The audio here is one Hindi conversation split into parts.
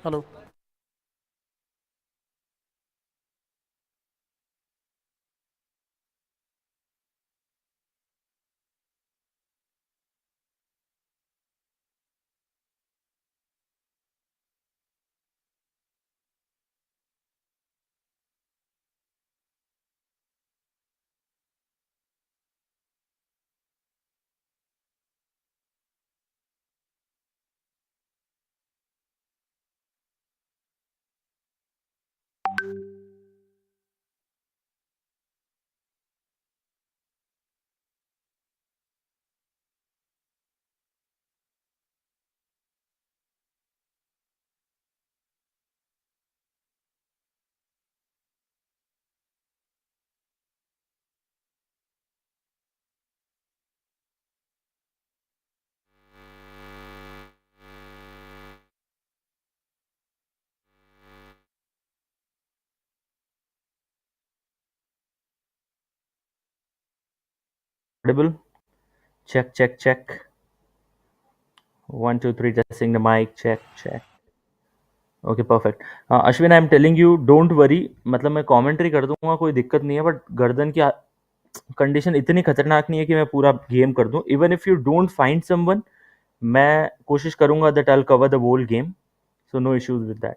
Hello. Audible? Check, check, check. 1, 2, 3, testing the mic. Check, check. Okay, perfect. Ashwin, I'm telling you, don't worry. मतलब मैं कमेंट्री कर दूंगा, कोई दिक्कत नहीं है, बट गर्दन की कंडीशन इतनी खतरनाक नहीं है कि मैं पूरा गेम कर दूं. Even if you don't find someone, मैं कोशिश करूंगा that I will cover the whole game. So no issues with that.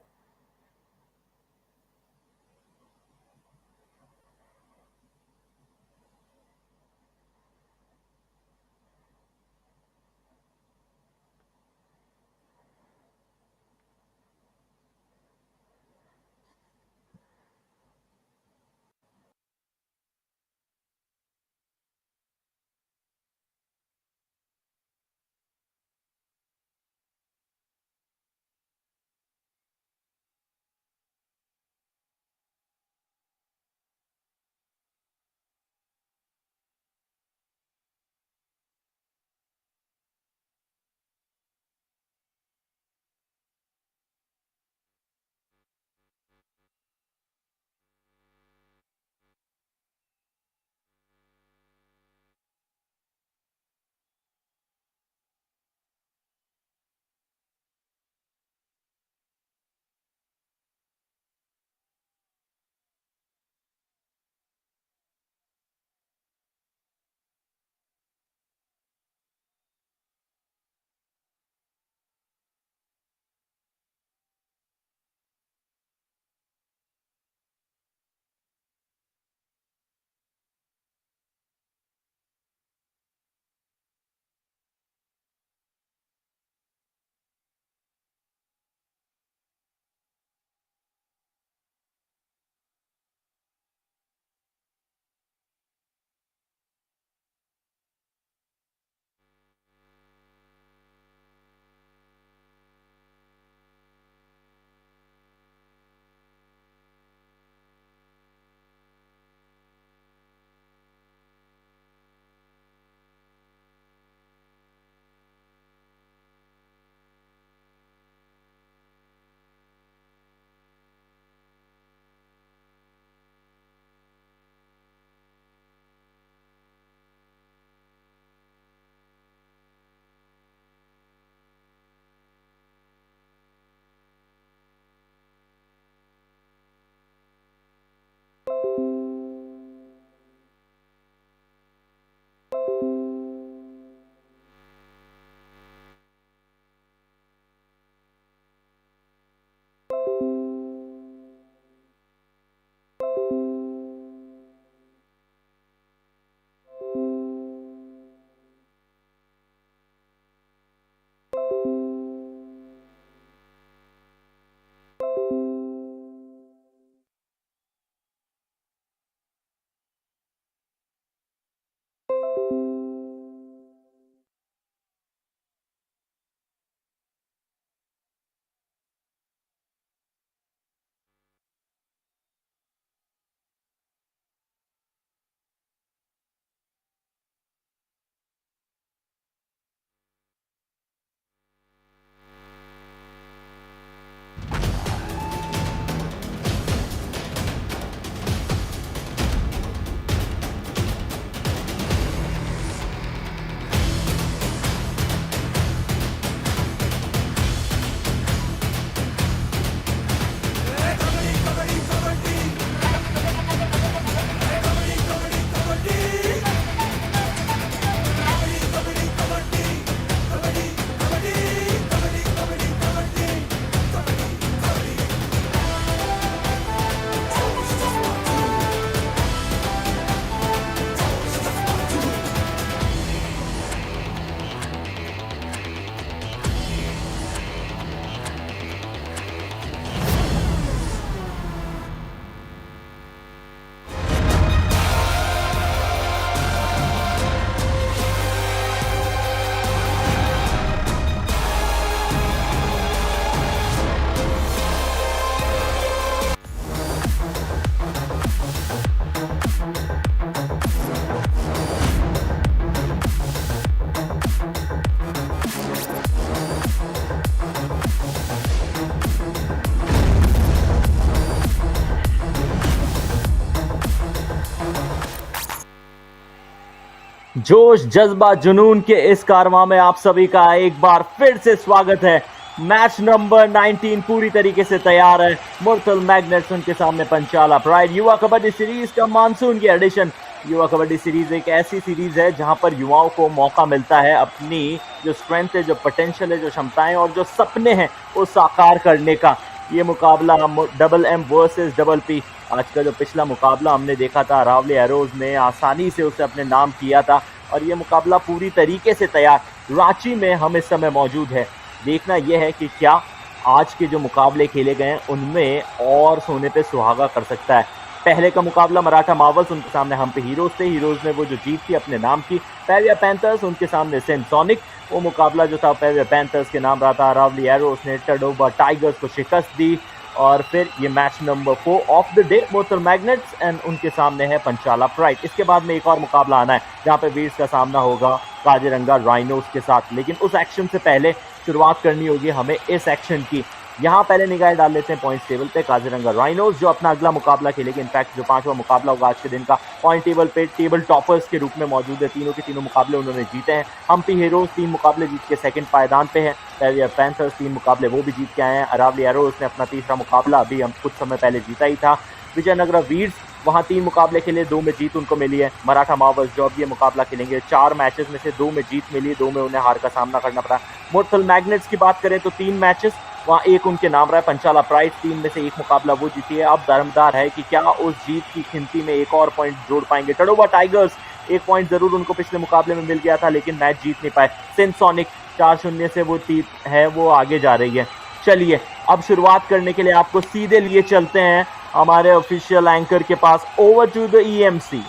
जोश जज्बा जुनून के इस कारवां में आप सभी का एक बार फिर से स्वागत है। मैच नंबर 19 पूरी तरीके से तैयार है। मुर्थल मैग्नेट्स उनके सामने पंचाला प्राइड। युवा कबड्डी सीरीज का मानसून की एडिशन। युवा कबड्डी सीरीज एक ऐसी सीरीज है जहां पर युवाओं को मौका मिलता है अपनी जो स्ट्रेंथ है, जो पोटेंशियल है, जो क्षमताएं और जो सपने हैं वो साकार करने का। ये मुकाबला double M versus double P. आज का जो पिछला मुकाबला हमने देखा था, रावली एरोज ने आसानी से उसे अपने नाम किया था और ये मुकाबला पूरी तरीके से तैयार रांची में हम इस समय मौजूद है। देखना यह है कि क्या आज के जो मुकाबले खेले गए हैं उनमें और सोने पे सुहागा कर सकता है। पहले का मुकाबला मराठा मार्वल्स, उनके सामने हम पे हीरोज थे। हीरोज ने वो जो जीत थी अपने नाम की। पेविया पैंथर्स उनके सामने सेंसोनिक। वो मुकाबला जो था पेविया पैंथर्स के नाम रहा था। रावली एरोज ने टडोबा टाइगर्स को शिकस्त दी। और फिर ये match number 4 of the day, Murthal magnets and उनके सामने है पंचाला प्राइड। इसके बाद में एक और मुकाबला आना है जहां पे वीर्स का सामना होगा काजीरंगा राइनोज के साथ। लेकिन उस एक्शन से पहले शुरुआत करनी होगी हमें इस एक्शन की। यहाँ पहले निगाह डाल लेते हैं पॉइंट टेबल पे। काजीरंगा राइनोज जो अपना अगला मुकाबला खेलेगी, इनफैक्ट जो 5वां मुकाबला होगा आज के दिन का, पॉइंट टेबल पे टेबल टॉपर्स के रूप में मौजूद है। तीनों के तीनों मुकाबले उन्होंने जीते हैं। हम्पी हीरोज 3 मुकाबले जीत के सेकंड पायदान पे है। पेविया पैंथर्स 3 मुकाबले वो भी जीत के आए हैं। अरावली एरोज ने अपना तीसरा मुकाबला अभी हम कुछ समय पहले जीता ही था। विजयनगरा वीर्स वहाँ 3 मुकाबले खेले, 2 में जीत उनको मिली है। मराठा मार्वल्स जो अब ये मुकाबला खेलेंगे, 4 मैचेस में से 2 में जीत मिली, 2 में उन्हें हार का सामना करना पड़ा। मुर्थल मैग्नेट्स की बात करें तो 3 मैचेस, वहाँ 1 उनके नाम रहा है। पंचाला प्राइड 3 में से 1 मुकाबला वो जीती है। अब दारोमदार है कि क्या उस जीत की गिनती में एक और पॉइंट जोड़ पाएंगे। टडोबा टाइगर्स 1 पॉइंट जरूर उनको पिछले मुकाबले में मिल गया था लेकिन मैच जीत नहीं पाए। सेंसोनिक 4-0 से वो टीम है वो आगे जा रही है। चलिए अब शुरुआत करने के लिए आपको सीधे लिए चलते हैं हमारे ऑफिशियल एंकर के पास। Over to the EMC.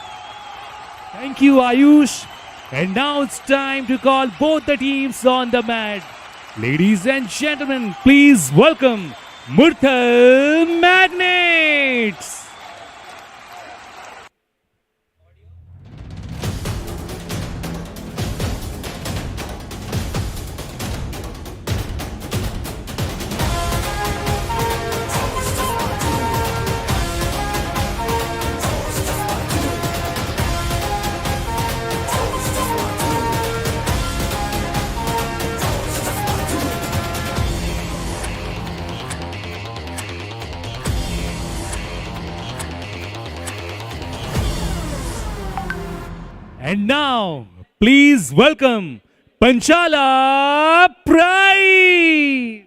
Thank you, Ayush. And now it's time to call both the teams on the mat. Ladies and gentlemen, please welcome Murthal Magnets. And now, please welcome Panchala Pride.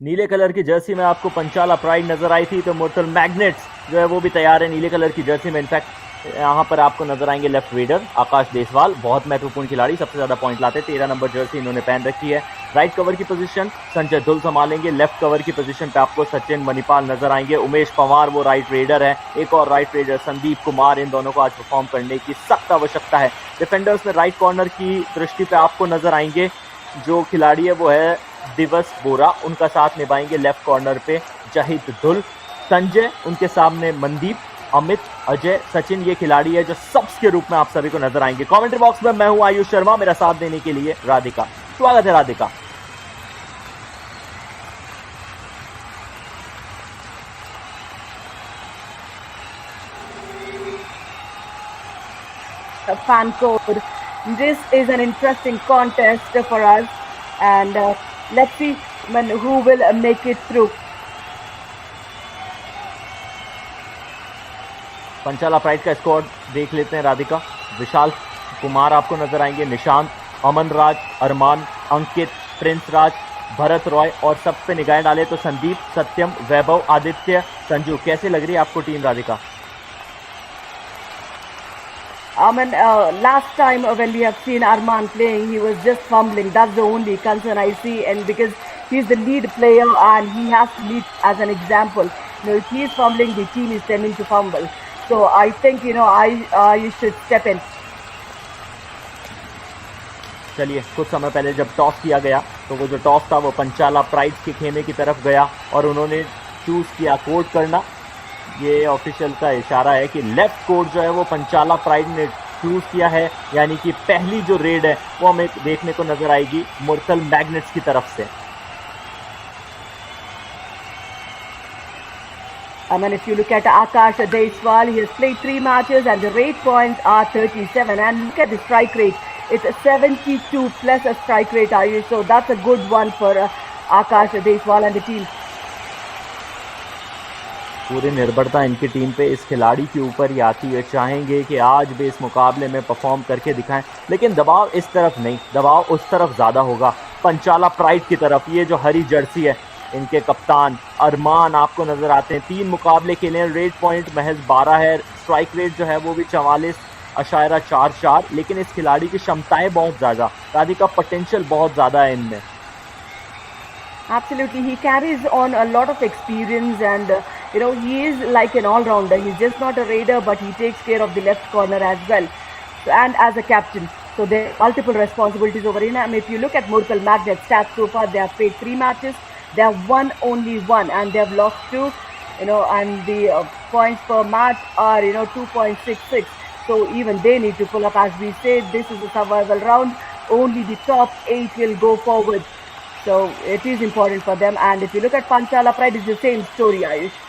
नीले कलर की जर्सी में आपको पंचाला प्राइड नजर आई थी, तो मुर्थल मैग्नेट्स जो है वो भी तैयार है नीले कलर की जर्सी में। इनफैक्ट यहाँ पर आपको नजर आएंगे लेफ्ट रीडर आकाश देसवाल, बहुत महत्वपूर्ण खिलाड़ी, सबसे ज्यादा पॉइंट लाते। 13 नंबर जर्सी इन्होंने पहन रखी है। राइट कवर की पोजीशन संजय धुल संभालेंगे। लेफ्ट कवर की पोजीशन पे आपको सचिन मणिपाल नजर आएंगे। उमेश पवार वो राइट रेडर है। एक और राइट रेडर संदीप कुमार, इन दोनों को आज परफॉर्म करने की सख्त आवश्यकता है। डिफेंडर्स में राइट कॉर्नर की दृष्टि पे आपको नजर आएंगे जो खिलाड़ी है वो है दिवस बोरा, उनका साथ निभाएंगे लेफ्ट कॉर्नर पे जहिद धुल। संजय उनके सामने मनदीप, अमित, अजय, सचिन ये खिलाड़ी है जो सब्स के रूप में आप सभी को नजर आएंगे। कमेंट्री बॉक्स में मैं हूं आयुष शर्मा, मेरा साथ देने के लिए राधिका। स्वागत है Radhika. Fan code. This is an interesting contest for us, and let's see who will make it through. Panchala pride का स्क्वाड देख लेते हैं राधिका। विशाल कुमार आपको नजर आएंगे, निशांत, अमन राज, अरमान, अंकित, प्रिंस राज, भरत रॉय, और सब पे निगाहें डाले तो संदीप, सत्यम, वैभव, आदित्य, संजू। कैसे लग रही है आपको team Radhika? Last time when we have seen Arman playing, he was just fumbling. That's the only concern I see, and because he's the lead player and he has to lead as an example. If he is fumbling, the team is tending to fumble. So I think you should step in. चलिए, कुछ समय पहले जब टॉस किया गया तो वो जो टॉस था वो पंचाला प्राइड के खेमे की तरफ गया और उन्होंने चूज किया कोर्ट करना। ये ऑफिशियल का इशारा है कि लेफ्ट कोर्ट जो है वो पंचाला प्राइड ने चूज किया है, यानी कि पहली जो रेड है वो हमें देखने को नजर आएगी मुरथल मैग्नेट्स की तरफ से। I mean, if you look at Akash Deshwal, he has played 3 matches and the rate points are 37. And look at the strike rate. It's a 72 plus a strike rate, Ayush. So that's a good one for Akash Deshwal and the team. पूरी निर्भरता इनकी टीम पे इस खिलाड़ी के ऊपर ही आती है। चाहेंगे कि आज भी इस मुकाबले में परफॉर्म करके दिखाएं, लेकिन दबाव इस तरफ नहीं, दबाव उस तरफ ज़्यादा होगा, पंचाला प्राइड की तरफ। ये जो हरी जर्सी है, इनके कप्तान अरमान आपको नजर आते हैं। 3 मुकाबले खेले, रेट पॉइंट महज 12 है, स्ट्राइक रेट जो है वो भी 44.44, लेकिन इस खिलाड़ी की क्षमताएं बहुत ज़्यादा, राधिका पोटेंशियल बहुत ज़्यादा है इनमें। Absolutely, he carries on a lot of experience and he is like an all-rounder. He's just not a raider, but he takes care of the left corner as well, and as a captain. So there are multiple responsibilities over him. I mean, if you look at Murthal Magnet stats so far, they have played 3 matches. They have won only 1 and they have lost 2. And the points per match are 2.66. So even they need to pull up. As we said, this is a survival round. Only the top 8 will go forward. So it is important for them. And if you look at Panchala Pride, it's the same story, Ayush.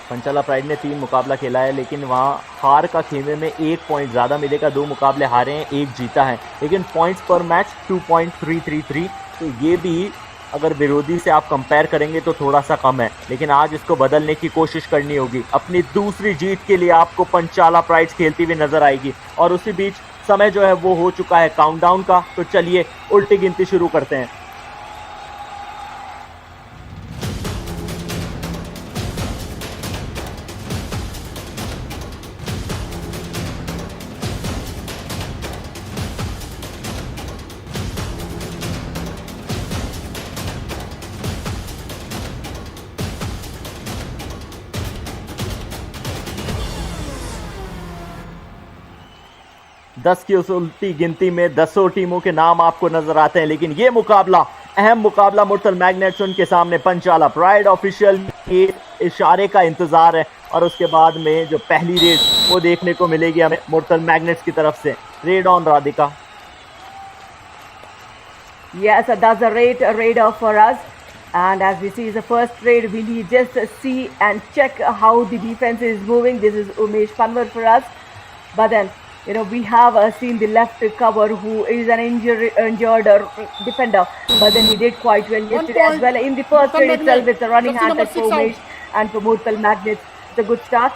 Panchala pride ने 3 मुकाबला खेला है, लेकिन वहाँ हार का खेमे में 1 पॉइंट ज़्यादा मिलेगा। 2 मुकाबले हारे हैं, 1 जीता है, लेकिन पॉइंट्स पर मैच 2.333। तो ये भी अगर विरोधी से आप कंपेयर करेंगे तो थोड़ा सा कम है, लेकिन आज इसको बदलने की कोशिश करनी होगी। अपनी दूसरी जीत के लिए आपको पंचाला प्राइड्स खेलती हुई नजर आएगी। और उसी बीच समय जो है वो हो चुका है काउंटडाउन का, तो चलिए उल्टी गिनती शुरू करते हैं। दस की उस उल्टी गिनती में 10 टीमों के नाम आपको नजर आते हैं, लेकिन ये मुकाबला, अहम मुकाबला मुरथल मैग्नेट्स उनके सामने पंचाला प्राइड। ऑफिशियल के इशारे का इंतजार है और उसके बाद में जो पहली रेड वो देखने को मिलेगी हमें मुरथल मैग्नेट्स की तरफ से। Red on Radhika. Yes, that's a raider for us. And as we see, is the first raid. We need just see and check how the defense is moving. This is Umesh Panwar for us. But then, we have seen the left cover, who is an injured defender. But then he did quite well yesterday as well. In the first raid itself, it's a running hand at Umesh and for Murthal Magnets. It's a good start.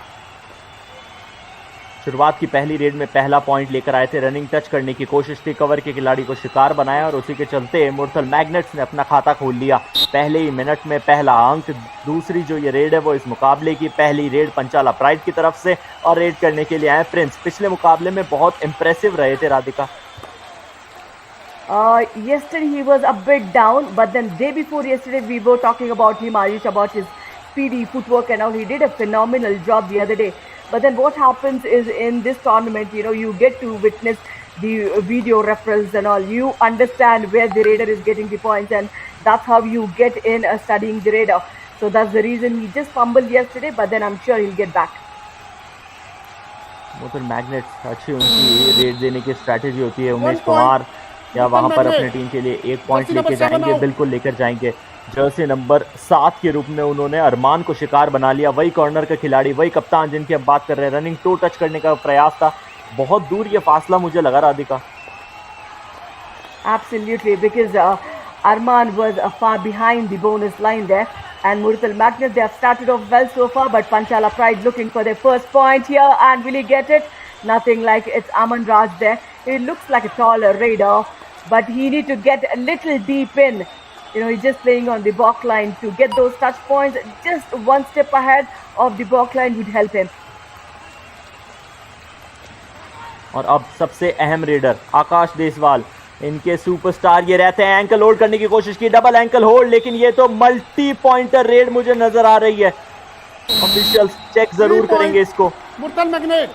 शुरुआत की पहली रेड में पहला पॉइंट लेकर आए थे, रनिंग टच करने की कोशिश थी, कवर के खिलाड़ी को शिकार बनाया और उसी के चलते मुरथल मैग्नेट्स ने अपना खाता खोल लिया। पहले ही मिनट में पहला अंक। दूसरी जो ये रेड है वो इस मुकाबले की पहली रेड पंचाला प्राइड की तरफ से, और रेड करने के लिए आए प्रिंस। पिछले मुकाबले में बहुत इंप्रेसिव रहे थे Radhika. Yesterday he was a bit down, but then day before yesterday we were talking about him, Ayush, about his speedy footwork and all. He did a phenomenal job the other day. But then what happens is in this tournament, you get to witness the video referrals and all. You understand where the raider is getting the points, and that's how you get in studying the raider. So that's the reason he just fumbled yesterday, but then I'm sure he'll get back. Murthal magnets अच्छी उनकी रेड देने की स्ट्रैटेजी होती है। उमेश कुमार या वहां पर अपनी टीम के लिए 1 पॉइंट लेके जाएंगे, बिल्कुल लेकर जाएंगे। जर्सी नंबर 7 के रूप में उन्होंने अरमान को शिकार बना लिया। वही कॉर्नर का खिलाड़ी, वही कप्तान जिनकी हम बात कर रहे हैं। रनिंग टो टच करने का प्रयास था, बहुत दूर ये फासला मुझे लगा Radhika. Absolutely, because Arman was far behind the bonus line there. And Murthal Magnets, they have started off well so far, but Panchala Pride looking for their first point here, and will he get it? Nothing like it's Aman Raj there. It looks like a taller raider, but he need to get a little deep in. He's just playing on the balk line to get those touch points. Just one step ahead of the balk line would help him. और अब सबसे अहम रेडर आकाश देसवाल, इनके सुपरस्टार ये रहते हैं। एंकल होल्ड करने की कोशिश की, डबल एंकल होल्ड, लेकिन ये तो मल्टी पॉइंटर रेड मुझे नजर आ रही है। ऑफिशियल्स चेक जरूर करेंगे इसको। Murthal magnet,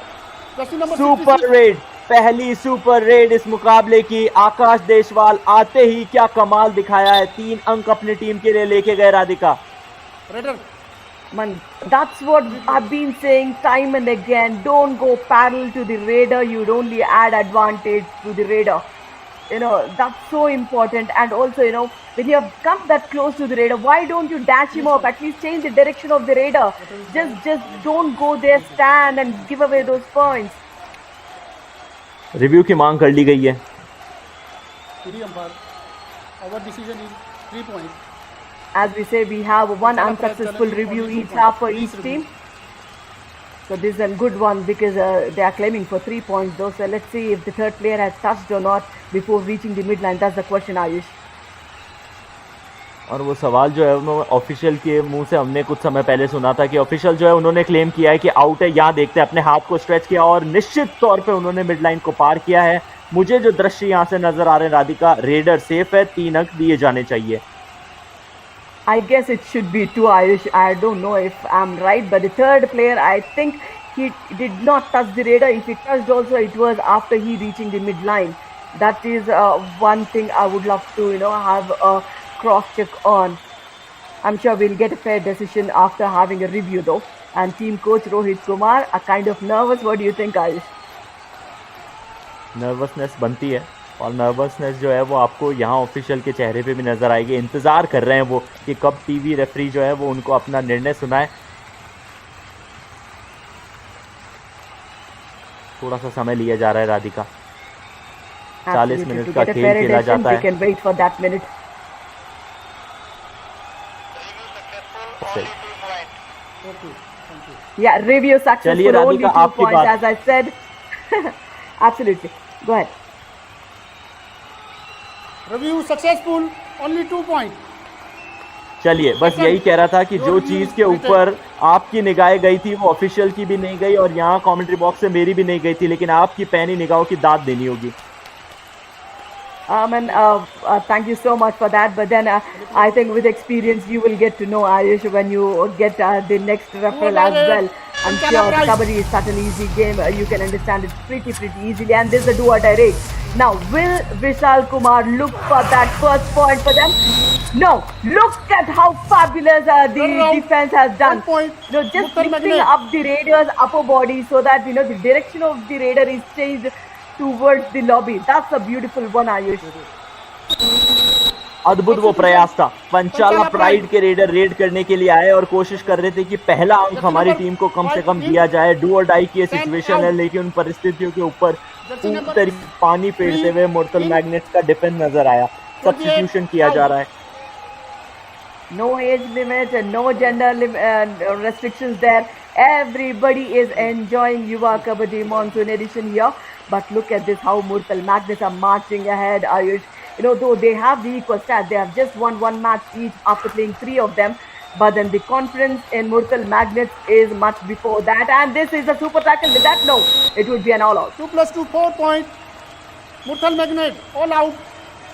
jersey number super 66। Raid, पहली सुपर रेड इस मुकाबले की। आकाश देशवाल आते ही क्या कमाल दिखाया है, 3 अंक अपनी टीम के लिए लेके गए Radhika. Raider, Man, that's what I've been saying time and again. Don't go parallel to the raider. You'd only add advantage to the raider. That's so important. And also, when you have come that close to the raider, why don't you dash him off? At least change the direction of the raider. Just don't go there, stand and give away those points. Review की मांग कर ली गई है। PD umpire, our decision is 3 points. As we say, we have one unsuccessful review each half for each team. So this is a good one because they are claiming for 3 points though. So let's see if the third player has touched or not before reaching the midline. That's the question, Ayush. और वो सवाल जो है उन्होंने ऑफिशियल के मुंह से हमने कुछ समय पहले सुना था कि ऑफिशियल जो है उन्होंने क्लेम किया है कि आउट है। यहाँ देखते हैं, अपने हाथ को स्ट्रेच किया और निश्चित तौर पे उन्होंने मिड लाइन को पार किया है। मुझे जो दृश्य यहाँ से नजर आ रहे हैं राधिका, रेडर सेफ है, 3 अंक दिए जाने चाहिए। I guess it should be 2, Ayush. I don't know if I'm right, but the third player, I think he did not touch the raider. If he touched also, it was after he reaching the midline. That is one thing I would love to, have a cross check on. I'm sure we'll get a fair decision after having a review though. And team coach Rohit Kumar are kind of nervous. What do you think, Ayush? Nervousness बनती है और नर्वसनेस जो है वो आपको यहाँ ऑफिशियल के चेहरे पे भी नजर आएगी। इंतजार कर रहे हैं वो कि कब टीवी रेफरी जो है वो उनको अपना निर्णय सुनाए। थोड़ा सा समय लिया जा रहा है राधिका। 40 मिनट का खेल खेला जाता है। We can wait for that minute. Yeah, review successful. चलिए only राधिका, 2 आपकी points, बात। as I said. Absolutely. Go ahead. Review successful, only 2 points. चलिए, बस यही कह रहा था कि जो चीज के ऊपर आपकी निगाहें गई थी वो ऑफिशियल की भी नहीं गई और यहाँ कमेंट्री बॉक्स से मेरी भी नहीं गई थी, लेकिन आपकी पैनी निगाहों की दाद देनी होगी। Thank you so much for that. But then I think with experience you will get to know, Ayush, when you get the next referral as well. I'm sure Kabaddi is such an easy game. You can understand it pretty easily. And this is a do or die race. Now, will Vishal Kumar look for that first point for them? No. Look at how fabulous the defense has done. Just lifting up the Raiders' upper body so that the direction of the Raider is changed towards the lobby. That's a beautiful one, Ayush. अद्भुत वो प्रयास था। पंचाला प्राइड के रेडर रेड करने के लिए आए और कोशिश कर रहे थे कि पहला अंक हमारी टीम को कम से कम दिया जाए। डू और डाई की सिचुएशन है, लेकिन उन परिस्थितियों के ऊपर पूरी तरीके पानी फेरते हुए मुर्तल मैग्नेट्स का डिफेंस नजर आया। सब्स्टिट्यूशन किया जा रहा है। No age limit and no gender restrictions there. Everybody is enjoying Yuva Kabaddi Mansoon edition here. But look at this, how Murthal Magnets are marching ahead, Ayush. Though they have the equal stat, they have just won 1 match each after playing 3 of them. But then the confidence in Murthal Magnets is much before that. And this is a super tackle. With that, no, it would be an all out. 2 + 2, 4 points. Murthal Magnet, all out.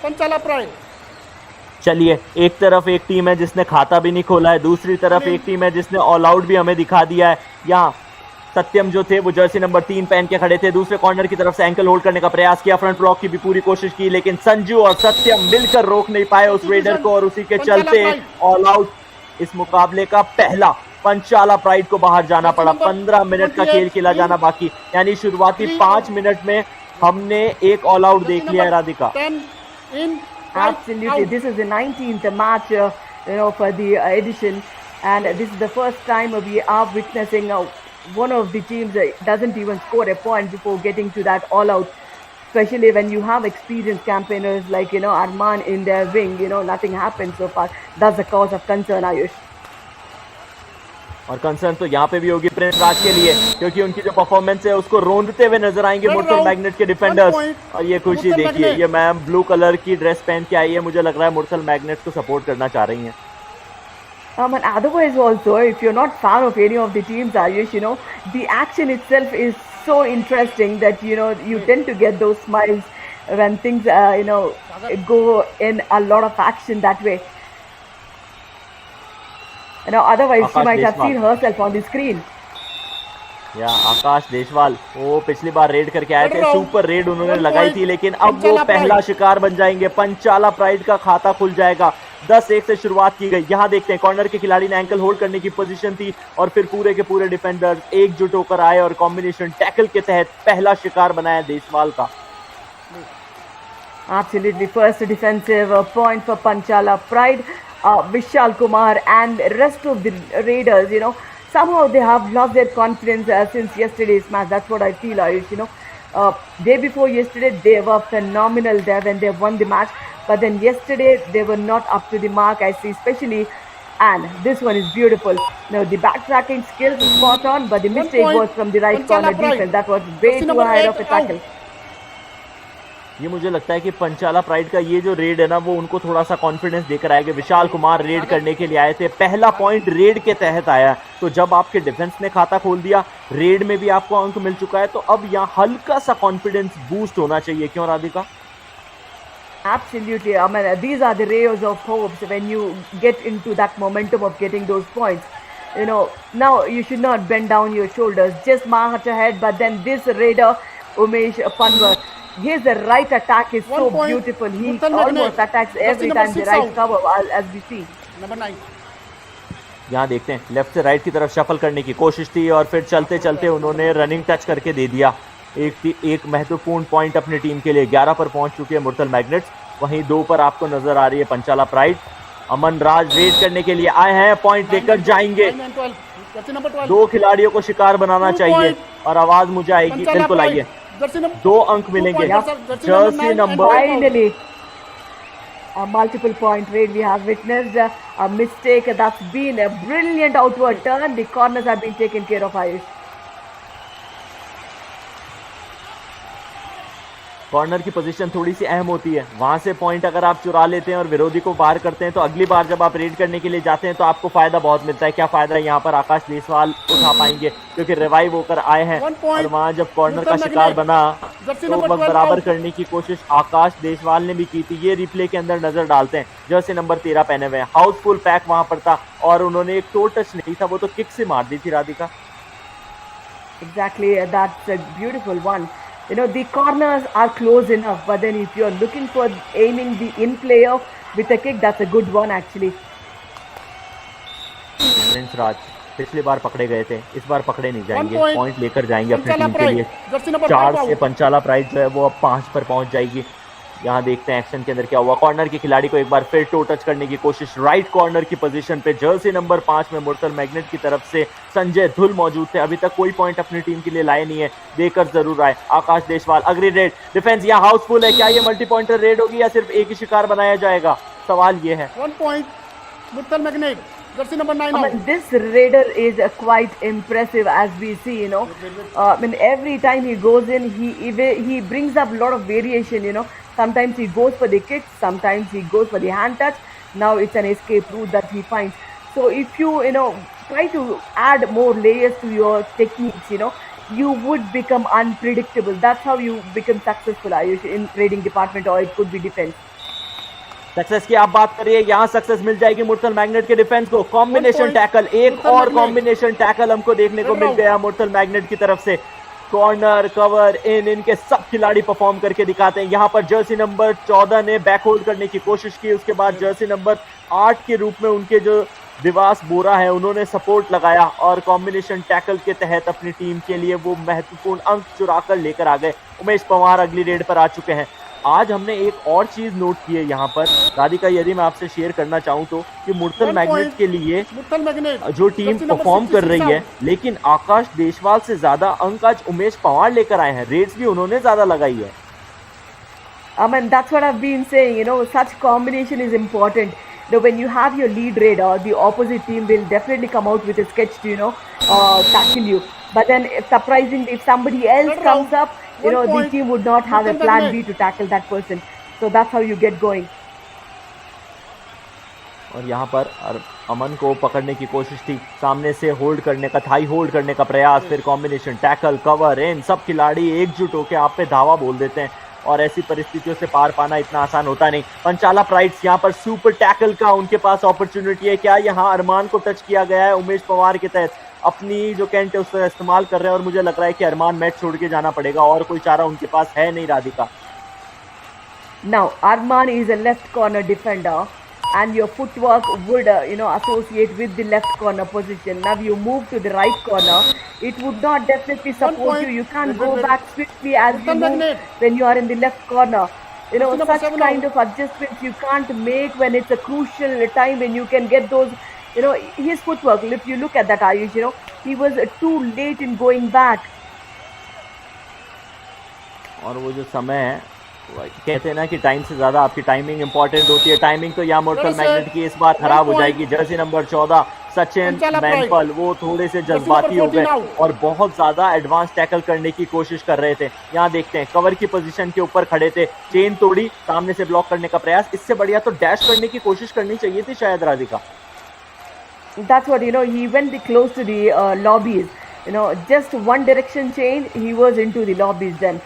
Panchala Pride. चलिए, एक तरफ एक टीम है जिसने खाता भी नहीं खोला है, दूसरी तरफ एक टीम है जिसने ऑल आउट भी हमें दिखा दिया है। यहाँ सत्यम जो थे वो जर्सी नंबर 3 पहन के खड़े थे, दूसरे कॉर्नर की तरफ से एंकल होल्ड करने का प्रयास किया, फ्रंट ब्लॉक की भी पूरी कोशिश की, लेकिन संजू और सत्यम मिलकर रोक नहीं पाए उस रेडर को और उसी के चलते ऑल आउट इस मुकाबले का पहला। पंचाला प्राइड को बाहर जाना पड़ा। 15 मिनट का खेल खेला जाना बाकी, यानी शुरुआती 5 मिनट में हमने एक ऑल आउट देख लिया है Radhika. Absolutely, this is the 19th match, for the edition, and this is the first time we are witnessing one of the teams doesn't even score a point before getting to that all out. Especially when you have experienced campaigners like Arman in their wing, nothing happened so far. That's the cause of concern, Ayush. और कंसर्न तो यहाँ पे भी होगी प्रिंस राज के लिए, क्योंकि उनकी जो परफॉर्मेंस है उसको रोंदते हुए नजर आएंगे मुर्तल मैग्नेट के डिफेंडर्स। और ये खुशी देखिए, ये मैम ब्लू कलर की ड्रेस पहन के आई है, मुझे लग रहा है मुर्तल मैग्नेट को सपोर्ट करना चाह रही हैं। And otherwise also, if you're not fan of any of the teams, Ayush, the action itself is so interesting that you tend to get those smiles when things go in a lot of action that way. Otherwise she might have seen herself on the screen. या आकाश देशवाल वो पिछली बार रेड करके आए थे, सुपर रेड उन्होंने One लगाई point, थी, लेकिन अब वो पंचाला पहला प्राइड। शिकार बन जाएंगे। पंचाला प्राइड का खाता खुल जाएगा। 10-1 से शुरुआत की गई। यहाँ देखते हैं कॉर्नर के खिलाड़ी ने एंकल होल्ड करने की पोजीशन थी और फिर पूरे के पूरे डिफेंडर्स एकजुट होकर आए और कॉम्बिनेशन टैकल के तहत पहला शिकार बनाया देशवाल का। Absolutely, first defensive point for Panchala Pride. Vishal Kumar and rest of the Raiders, somehow they have lost their confidence since yesterday's match. That's what I feel, Ayush. Day before yesterday, they were phenomenal there when they won the match. But then yesterday, they were not up to the mark, I see, especially. And this one is beautiful. Now, the backtracking skills is spot on, but the One mistake point, was from the right Panchala corner Pride. defense. That was way Jersey too number ahead 8 of a out. tackle. ये मुझे लगता है कि पंचाला प्राइड का ये जो रेड है ना, वो उनको थोड़ा सा कॉन्फिडेंस देकर आएगा। विशाल कुमार रेड करने के लिए आए थे, पहला पॉइंट रेड के तहत आया। तो जब आपके डिफेंस ने खाता खोल दिया, रेड में भी आपको अंक मिल चुका है, तो अब यहाँ हल्का सा कॉन्फिडेंस बूस्ट होना चाहिए। क्यों Radhika? Absolutely. I mean, these are the rays of hopes when you get into that momentum of getting those points. Now you should not bend down your shoulders, just march ahead. But then this raider, Umesh Panwar, his right attack is so 1 point, beautiful. He Murthal almost Magnet. attacks Jersey every number time the 6 right out. cover, as we see. Number 9. यहाँ देखते हैं लेफ्ट से राइट की तरफ शफल करने की कोशिश थी और फिर चलते चलते उन्होंने रनिंग टच करके दे दिया। एक महत्वपूर्ण पॉइंट अपनी टीम के लिए। 11 पर पहुंच चुके हैं मुर्तल मैग्नेट्स, वहीं 2 पर आपको नजर आ रही है पंचाला प्राइड। अमन राज रेड करने के लिए आए हैं, पॉइंट लेकर जाएंगे। 9 and 12. Jersey number 12. 2 खिलाड़ियों को शिकार बनाना 2 चाहिए point. और आवाज मुझे आएगी। Panchala बिल्कुल Pride. आइए, Jersey number 2 अंक मिलेंगे। points, jersey number Jersey 9 and number 12. Finally, a multiple point raid. We have witnessed a mistake. That's been a brilliant outward turn. The corners have been taken care of, Ayush. Corner की पोजीशन थोड़ी सी अहम होती है। वहां से पॉइंट अगर आप चुरा लेते हैं और विरोधी को बाहर करते हैं, तो अगली बार जब आप रेड करने के लिए जाते हैं तो आपको फायदा बहुत मिलता है। क्या फायदा है यहाँ पर आकाश देशवाल उठा पाएंगे, क्योंकि रिवाइव होकर आए हैं। 1 point. और वहां जब कॉर्नर का Murthal शिकार Magnet. बना Jersey तो number वक्त 12 बराबर out. करने की कोशिश आकाश देशवाल ने भी की थी। ये रिप्ले के अंदर नजर डालते हैं। जर्सी नंबर 13 पहने हुए हैं, हाउसफुल पैक वहां पर था और उन्होंने एक टो टच नहीं था, वो तो किक से मार दी थी Radhika. Exactly, that's a beautiful one. The corners are close enough, but then if you're looking for aiming the in player with a kick, that's a good one actually. Prince Raj पिछली बार पकड़े गए थे, इस बार पकड़े नहीं जाएंगे। point. पॉइंट लेकर जाएंगे अपनी पंचाला टीम के प्राइड. लिए। Jersey number 4 5 से out. पंचाला प्राइड जो है वो अब 5 पर पहुंच जाएगी। यहाँ देखते हैं एक्शन के अंदर क्या हुआ। कॉर्नर के खिलाड़ी को एक बार फिर टो टच करने की कोशिश, राइट कॉर्नर की पोजीशन पे। जर्सी नंबर 5 में मुर्तल मैग्नेट की तरफ से संजय धुल मौजूद थे। अभी तक कोई पॉइंट अपनी टीम के लिए लाए नहीं है, देकर जरूर आए। आकाश देशवाल अग्री रेड, डिफेंस यहाँ हाउसफुल है। क्या ये मल्टी पॉइंटर रेड होगी या सिर्फ एक ही शिकार बनाया जाएगा, सवाल ये है। 1 point. Murthal Magnet. Jersey number 9 I out. mean, this raider is quite impressive as we see. I mean, every time he goes in, he brings up a lot of variation. Sometimes he goes for the kick, sometimes he goes for the hand touch. Now it's an escape route that he finds. So if you try to add more layers to your techniques, you would become unpredictable. That's how you become successful, Ayush, in raiding department, or it could be defense. Success की आप बात करिए, यहाँ सक्सेस मिल जाएगी मुर्तल मैग्नेट के डिफेंस को। Combination point. टैकल, एक मुर्तल और मैग्नेट. कॉम्बिनेशन टैकल हमको देखने को Good मिल round. गया मुर्तल मैग्नेट की तरफ से। कॉर्नर, कवर, इनके सब खिलाड़ी परफॉर्म करके दिखाते हैं। यहाँ पर जर्सी नंबर 14 ने बैक होल्ड करने की कोशिश की, उसके बाद जर्सी नंबर 8 के रूप में उनके जो दिवास बोरा है उन्होंने सपोर्ट लगाया और कॉम्बिनेशन टैकल के तहत अपनी टीम के लिए वो महत्वपूर्ण अंक चुरा कर लेकर आ गए। उमेश पवार अगली रेड पर आ चुके हैं। आज हमने एक और चीज नोट की है यहाँ पर राधिका, यदि मैं आपसे शेयर करना चाहूँ तो, कि मुर्तल 1 मैग्नेट point. के लिए Murthal Magnet. जो टीम Jersey number परफॉर्म कर 66 रही है, out. लेकिन आकाश देशवाल से ज्यादा अंक आज उमेश पवार लेकर आए हैं। रेड्स भी उन्होंने ज्यादा लगाई है। I mean, that's what I've been saying. Such combination is important. When you have your lead raider, the opposite team will definitely come out with a sketch to, tackle you. But then, surprisingly, if somebody else Good comes round. up, 1 the point. team would not have a Murthal plan Magnet. B to tackle that person. So that's how you get going. और यहाँ पर अमन को पकड़ने की कोशिश थी, सामने से होल्ड करने का, थाई होल्ड करने का प्रयास, फिर कॉम्बिनेशन टैकल, कवर, इन सब खिलाड़ी एकजुट होकर आप पे धावा बोल देते हैं और ऐसी परिस्थितियों से पार पाना इतना आसान होता नहीं। पंचाला प्राइड्स यहाँ पर सुपर टैकल का उनके पास अपॉर्चुनिटी है। क्या यहाँ अरमान को टच किया गया है उमेश पवार के तहत? अपनी जो कैंट है उसका इस्तेमाल कर रहे हैं और मुझे लग रहा है कि अरमान मैच छोड़ के जाना पड़ेगा और कोई चारा उनके पास है नहीं Radhika. Now, Arman is a left corner defender, and your footwork would, associate with the left corner position. Now you move to the right corner. It would not definitely support you. You can't go back swiftly as you move when you are in the left corner. Such kind of adjustments you can't make when it's a crucial time when you can get those. His footwork. If you look at that, Ayush, he was too late in going back. और वो जो समय है, कहते हैं ना कि टाइम से ज्यादा आपकी टाइमिंग इंपॉर्टेंट होती है। टाइमिंग तो यहाँ मुर्तल मैग्नेट की इस बार खराब हो जाएगी। जर्सी नंबर 14 सचिन मैनपल वो थोड़े से जज्बाती हो गए और बहुत ज्यादा एडवांस टैकल करने की कोशिश कर रहे थे। यहाँ देखते हैं कवर की पोजीशन के ऊपर खड़े थे, चेन तोड़ी, सामने से ब्लॉक करने का प्रयास। इससे बढ़िया तो डैश करने की कोशिश करनी चाहिए थी शायद Radhika. That's what, he went close to the lobbies. Just one direction change, he was into the lobbies then.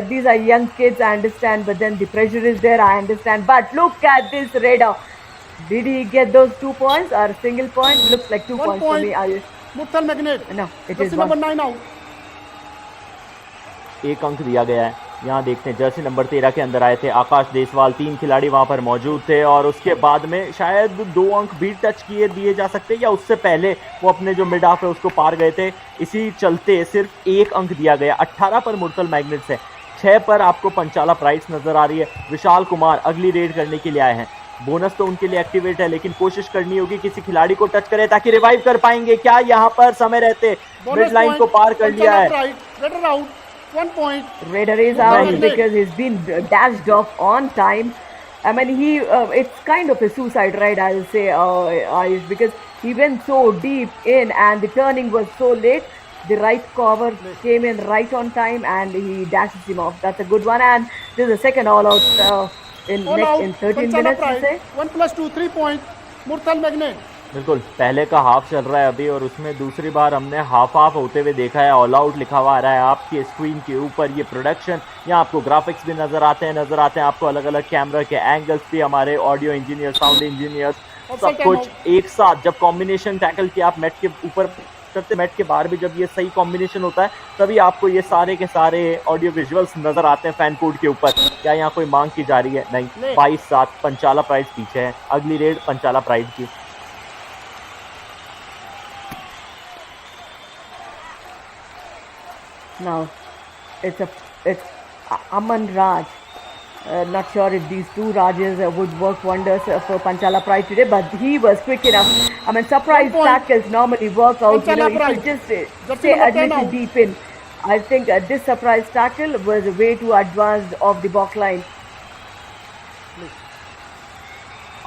These are young kids, I understand, but then the pressure is there, I understand. But look at this Raider. Did he get those 2 points or a single point? Looks like 2 points for me, Ayush. Murthal Magnet. No, it Jersey is number 1. 9 out. एक अंक दिया गया है। यहाँ देखते हैं जर्सी नंबर 13 के अंदर आए थे आकाश देसवाल, 3 खिलाड़ी वहां पर मौजूद थे और उसके बाद में शायद 2 अंक भी टच किए दिए जा सकते हैं या उससे पहले वो अपने जो मिड हाफ है उसको पार गए थे। इसी चलते सिर्फ 1 अंक दिया गया। 18 पर मुर्तल मैग्नेट्स है, 6 पर आपको पंचाला प्राइड्स नजर आ रही है। विशाल कुमार अगली रेड करने के लिए आए हैं। बोनस तो उनके लिए एक्टिवेट है लेकिन कोशिश करनी होगी किसी खिलाड़ी को टच करे ताकि रिवाइव कर पाएंगे। क्या यहाँ पर समय रहते मिड लाइन को पार कर लिया है। 1 point. Raider is out because he's been dashed off on time. I mean, it's kind of a suicide ride, I'll say, Ayush, because he went so deep in and the turning was so late. The right cover came in right on time and he dashes him off. That's a good one. And this is the second all out in 13 minutes, you say? 1 + 2, 3 points. Murthal Magnet. बिल्कुल, पहले का हाफ चल रहा है अभी और उसमें दूसरी बार हमने हाफ होते हुए देखा है। ऑल आउट लिखा हुआ आ रहा है आपकी स्क्रीन के ऊपर। ये प्रोडक्शन, यहाँ आपको ग्राफिक्स भी नजर आते हैं आपको अलग अलग कैमरा के एंगल्स भी, हमारे ऑडियो इंजीनियर, साउंड इंजीनियर, सब कुछ एक साथ। जब कॉम्बिनेशन टैकल की आप नेट के ऊपर करते, नेट के बाहर भी जब ये सही कॉम्बिनेशन होता है तभी आपको ये सारे के सारे ऑडियो विजुअल्स नजर आते हैं फैन कोड के ऊपर। क्या यहाँ कोई मांग की जा रही है? नहीं। 22-7 पंचाला प्राइड पीछे है। अगली रेड पंचाला प्राइड की। Now, it's Aman Raj. Not sure if these two Rajas would work wonders for Panchala Pride today, but he was quick enough. I mean, surprise tackles normally work out. If you just stay a little deep in. I think this surprise tackle was way too advanced of the box line.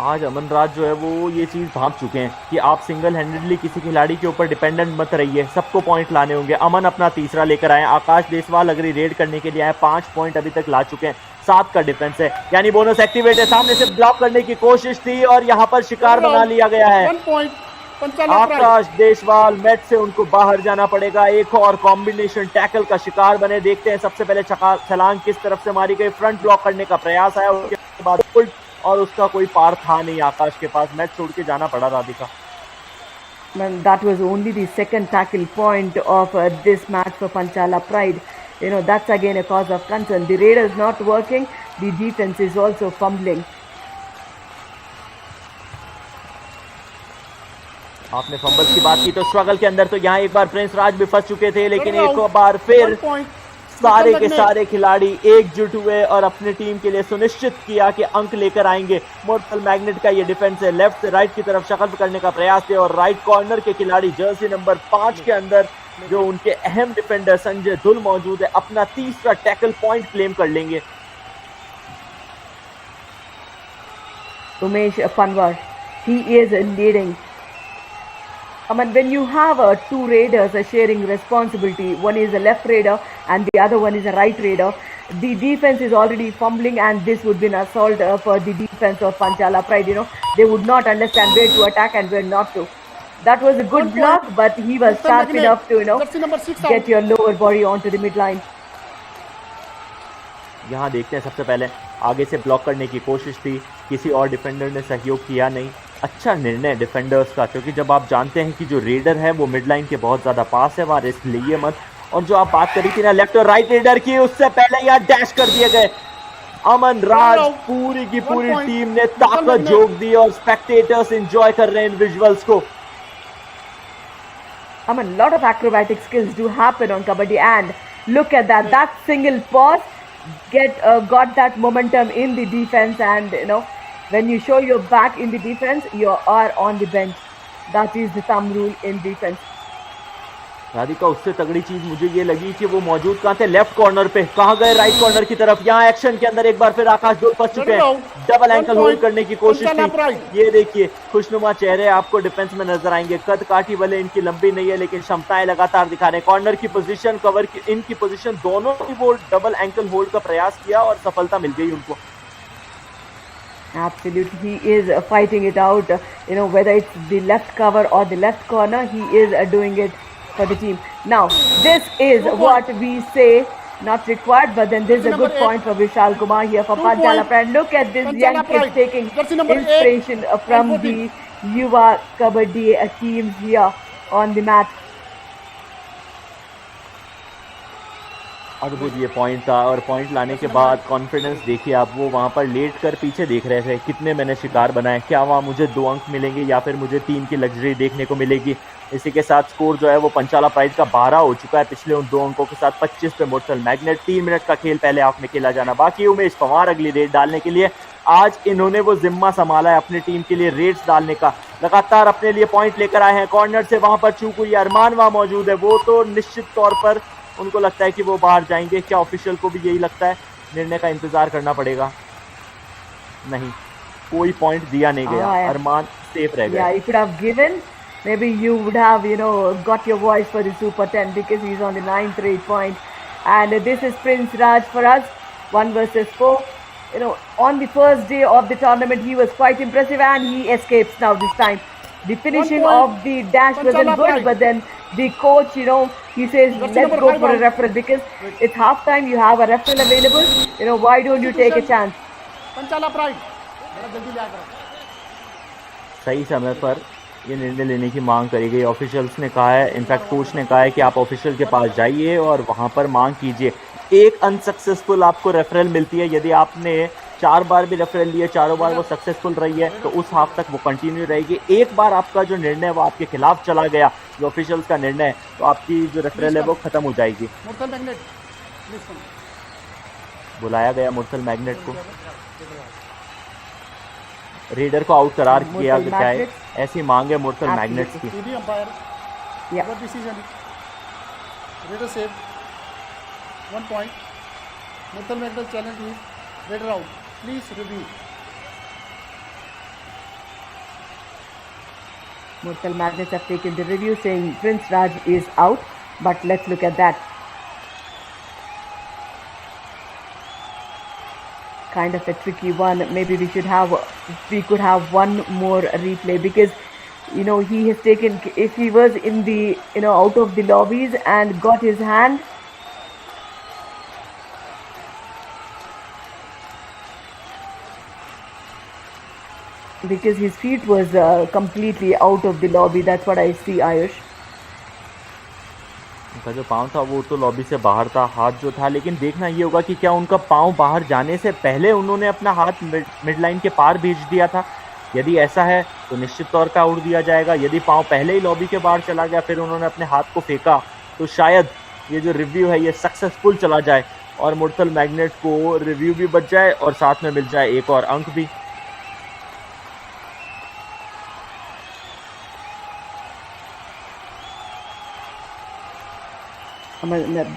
आज अमन राज जो है वो ये चीज भाग चुके हैं कि आप सिंगल हैंडेडली किसी खिलाड़ी के ऊपर डिपेंडेंट मत रहिए, सबको पॉइंट लाने होंगे। अमन अपना तीसरा लेकर आए। आकाश देसवाल अगर रेड करने के लिए आए, 5 पॉइंट अभी तक ला चुके हैं। 7 का डिफेंस है, यानी बोनस एक्टिवेट है। सामने से ब्लॉक करने की कोशिश थी और यहाँ पर शिकार बना लिया गया है। 1 point. आकाश देसवाल मैच से उनको बाहर जाना पड़ेगा। एक और कॉम्बिनेशन टैकल का शिकार बने। देखते हैं सबसे पहले छलांग किस तरफ से मारी गई। फ्रंट ब्लॉक करने का प्रयास आया, उसके बाद उल्ट और उसका कोई पार था नहीं आकाश के पास। मैच छोड़ के जाना पड़ा Radhika. That was only the second tackle point of this match for Panchala Pride. That's again a cause of concern. The Raiders not working, the defense is also fumbling. आपने फंबल्स की बात की तो स्ट्रगल के अंदर तो यहाँ एक बार प्रिंस राज भी फंस चुके थे, लेकिन एक बार फिर सारे के सारे खिलाड़ी एकजुट हुए और अपनी टीम के लिए सुनिश्चित किया कि अंक लेकर आएंगे। मुर्तल मैग्नेट का ये डिफेंस है, लेफ्ट से राइट की तरफ शक्ल करने का प्रयास थे और राइट कॉर्नर के खिलाड़ी जर्सी नंबर 5 के अंदर जो उनके अहम डिफेंडर संजय धुल मौजूद है, अपना तीसरा टैकल पॉइंट क्लेम कर लेंगे। Umesh Panwar, he is leading. I mean, when you have 2 raiders sharing responsibility, one is a left raider and the other one is a right raider, the defense is already fumbling and this would be an assault for the defense of Panchala Pride. They would not understand where to attack and where not to. That was a good block, but he was sharp enough to, get your lower body onto the midline. यहाँ देखते हैं सबसे पहले आगे से ब्लॉक करने की कोशिश थी, किसी और डिफेंडर ने सहयोग किया नहीं। अच्छा निर्णय डिफेंडर्स का, क्योंकि जब आप जानते हैं कि जो रेडर है वो मिड लाइन के बहुत ज़्यादा पास है, वहाँ रिस्क लिए मत। और जो आप बात करी थी ना लेफ्ट और राइट रेडर की, उससे पहले यहाँ डैश कर दिए गए। अमन राज, पूरी की पूरी टीम ने ताकत झोंक दी और स्पेक्टेटर्स एंजॉय कर रहे हैं इन विजुअल्स को। I mean, a lot of acrobatic skills do happen on Kabaddi, and look at that. That single pause got that momentum in the defense, and when you show your back in the defense, you are on the bench. That is the thumb rule in defense. Radhika, उससे तगड़ी चीज मुझे ये लगी कि वो मौजूद कहाँ थे, लेफ्ट कॉर्नर पे, कहाँ गए राइट कॉर्नर की तरफ। यहाँ एक्शन के अंदर एक बार फिर आकाश डोल फंस चुके हैं, डबल एंकल होल्ड करने की कोशिश थी। ये देखिए खुशनुमा चेहरे आपको डिफेंस में नजर आएंगे। कद काठी भले इनकी लंबी नहीं है, लेकिन क्षमताएं लगातार दिखा रहे हैं। कॉर्नर की पोजीशन, कवर की इनकी पोजीशन, दोनों की वो डबल एंकल होल्ड का प्रयास किया और सफलता मिल गई उनको। Absolutely, he is fighting it out. Whether it's the left cover or the left corner, he is doing it for the team. Now, this is what we say, not required, but then this is a good point for Vishal Kumar here for Panchala Pride. Look at this young kid taking inspiration from the Yuva Kabaddi teams here on the mat. अद्भुत ये पॉइंट था, और पॉइंट लाने के बाद कॉन्फिडेंस देखिए आप, वो वहाँ पर लेट कर पीछे देख रहे थे, कितने मैंने शिकार बनाए, क्या वहाँ मुझे 2 अंक मिलेंगे या फिर मुझे 3 की लग्जरी देखने को मिलेगी। इसी के साथ स्कोर जो है वो पंचाला प्राइज का 12 हो चुका है पिछले उन 2 अंकों के साथ। 25 पे मुरथल मैग्नेट। 3 मिनट का खेल पहले हाफ में खेला जाना बाकी। उमेश पवार अगली रेड डालने के लिए, आज इन्होंने वो जिम्मा संभाला है अपनी टीम के लिए रेड्स डालने का। लगातार अपने लिए पॉइंट लेकर आए हैं। कॉर्नर से वहां पर चूक हुई, अरमान वहां मौजूद है, वो तो निश्चित तौर पर उनको लगता है कि वो बाहर जाएंगे। क्या ऑफिशियल को भी यही लगता है? निर्णय का इंतजार करना पड़ेगा। नहीं, कोई पॉइंट दिया नहीं गया, अरमान सेफ रह गया। Yeah, if you have given, maybe you would have got your voice for the Super 10, because he's on the 9th rate point. And this is Prince Raj for us, 1 versus 4. On the first day of the tournament, he was quite impressive, and he escapes now this time. The finishing of the dash wasn't good, but then the coach, he says, let's go for a referral, because it's half time, you have a referral available. Why don't you take a chance? Panchala pride, जल्दी लिया करो। सही समय पर ये निर्णय लेने की मांग करी गई। ऑफिशियल्स ने कहा है, इनफैक्ट कोच ने कहा है कि आप ऑफिशियल के पास जाइए और वहां पर मांग कीजिए। एक अनसक्सेसफुल आपको रेफरल मिलती है। यदि आपने 4 बार भी रेफरल लिए, चारों बार वो सक्सेसफुल रही है, तो उस हाफ तक वो कंटिन्यू रहेगी। एक बार आपका जो निर्णय वो आपके खिलाफ चला गया, जो ऑफिशियल्स का निर्णय, तो आपकी जो रेफरल है वो खत्म हो जाएगी। मुरथल मैग्नेट, बुलाया गया मुरथल मैग्नेट को, रेडर को आउट करार किया गया है। ऐसी मांग है मुरथल मैग्नेट्स की। Raider save 1 point. Murthal magnet challenge is raider out, please review. Murthal Magnets have taken the review, saying Prince Raj is out, but let's look at that. Kind of a tricky one. Maybe we could have one more replay, because he has taken, if he was in the out of the lobbies and got his hand, because his feet was completely out of the lobby. That's what I see, Ayush. उनका जो पाँव था वो तो लॉबी से बाहर था, हाथ जो था, लेकिन देखना ये होगा कि क्या उनका पाँव बाहर जाने से पहले उन्होंने अपना हाथ मिड लाइन के पार भेज दिया था। यदि ऐसा है तो निश्चित तौर पे आउट दिया जाएगा। यदि पाँव पहले ही लॉबी के बाहर चला गया, फिर उन्होंने अपने हाथ को फेंका, तो शायद ये जो रिव्यू है ये सक्सेसफुल चला जाए और मुरथल मैग्नेट को रिव्यू भी बच जाए और साथ में मिल जाए एक और अंक भी।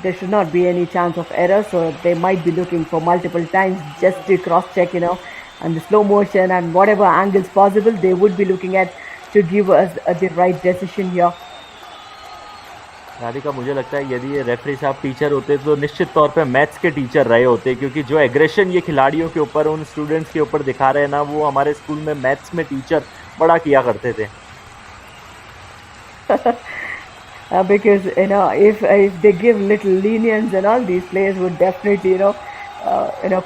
There should not be any chance of error, so they might be looking for multiple times just to cross-check, and the slow motion and whatever angles possible, they would be looking at to give us the right decision here. Radhika, मुझे लगता है यदि ये रेफरी साहब टीचर होते तो निश्चित तौर पे मैथ्स के टीचर रहे होते, क्योंकि जो एग्रेशन ये खिलाड़ियों के ऊपर, उन स्टूडेंट्स के ऊपर दिखा रहे हैं ना, वो हमारे स्कूल में मैथ्स में टीचर बड़ा किया करते थे। Because if they give little lenience and all, these players would definitely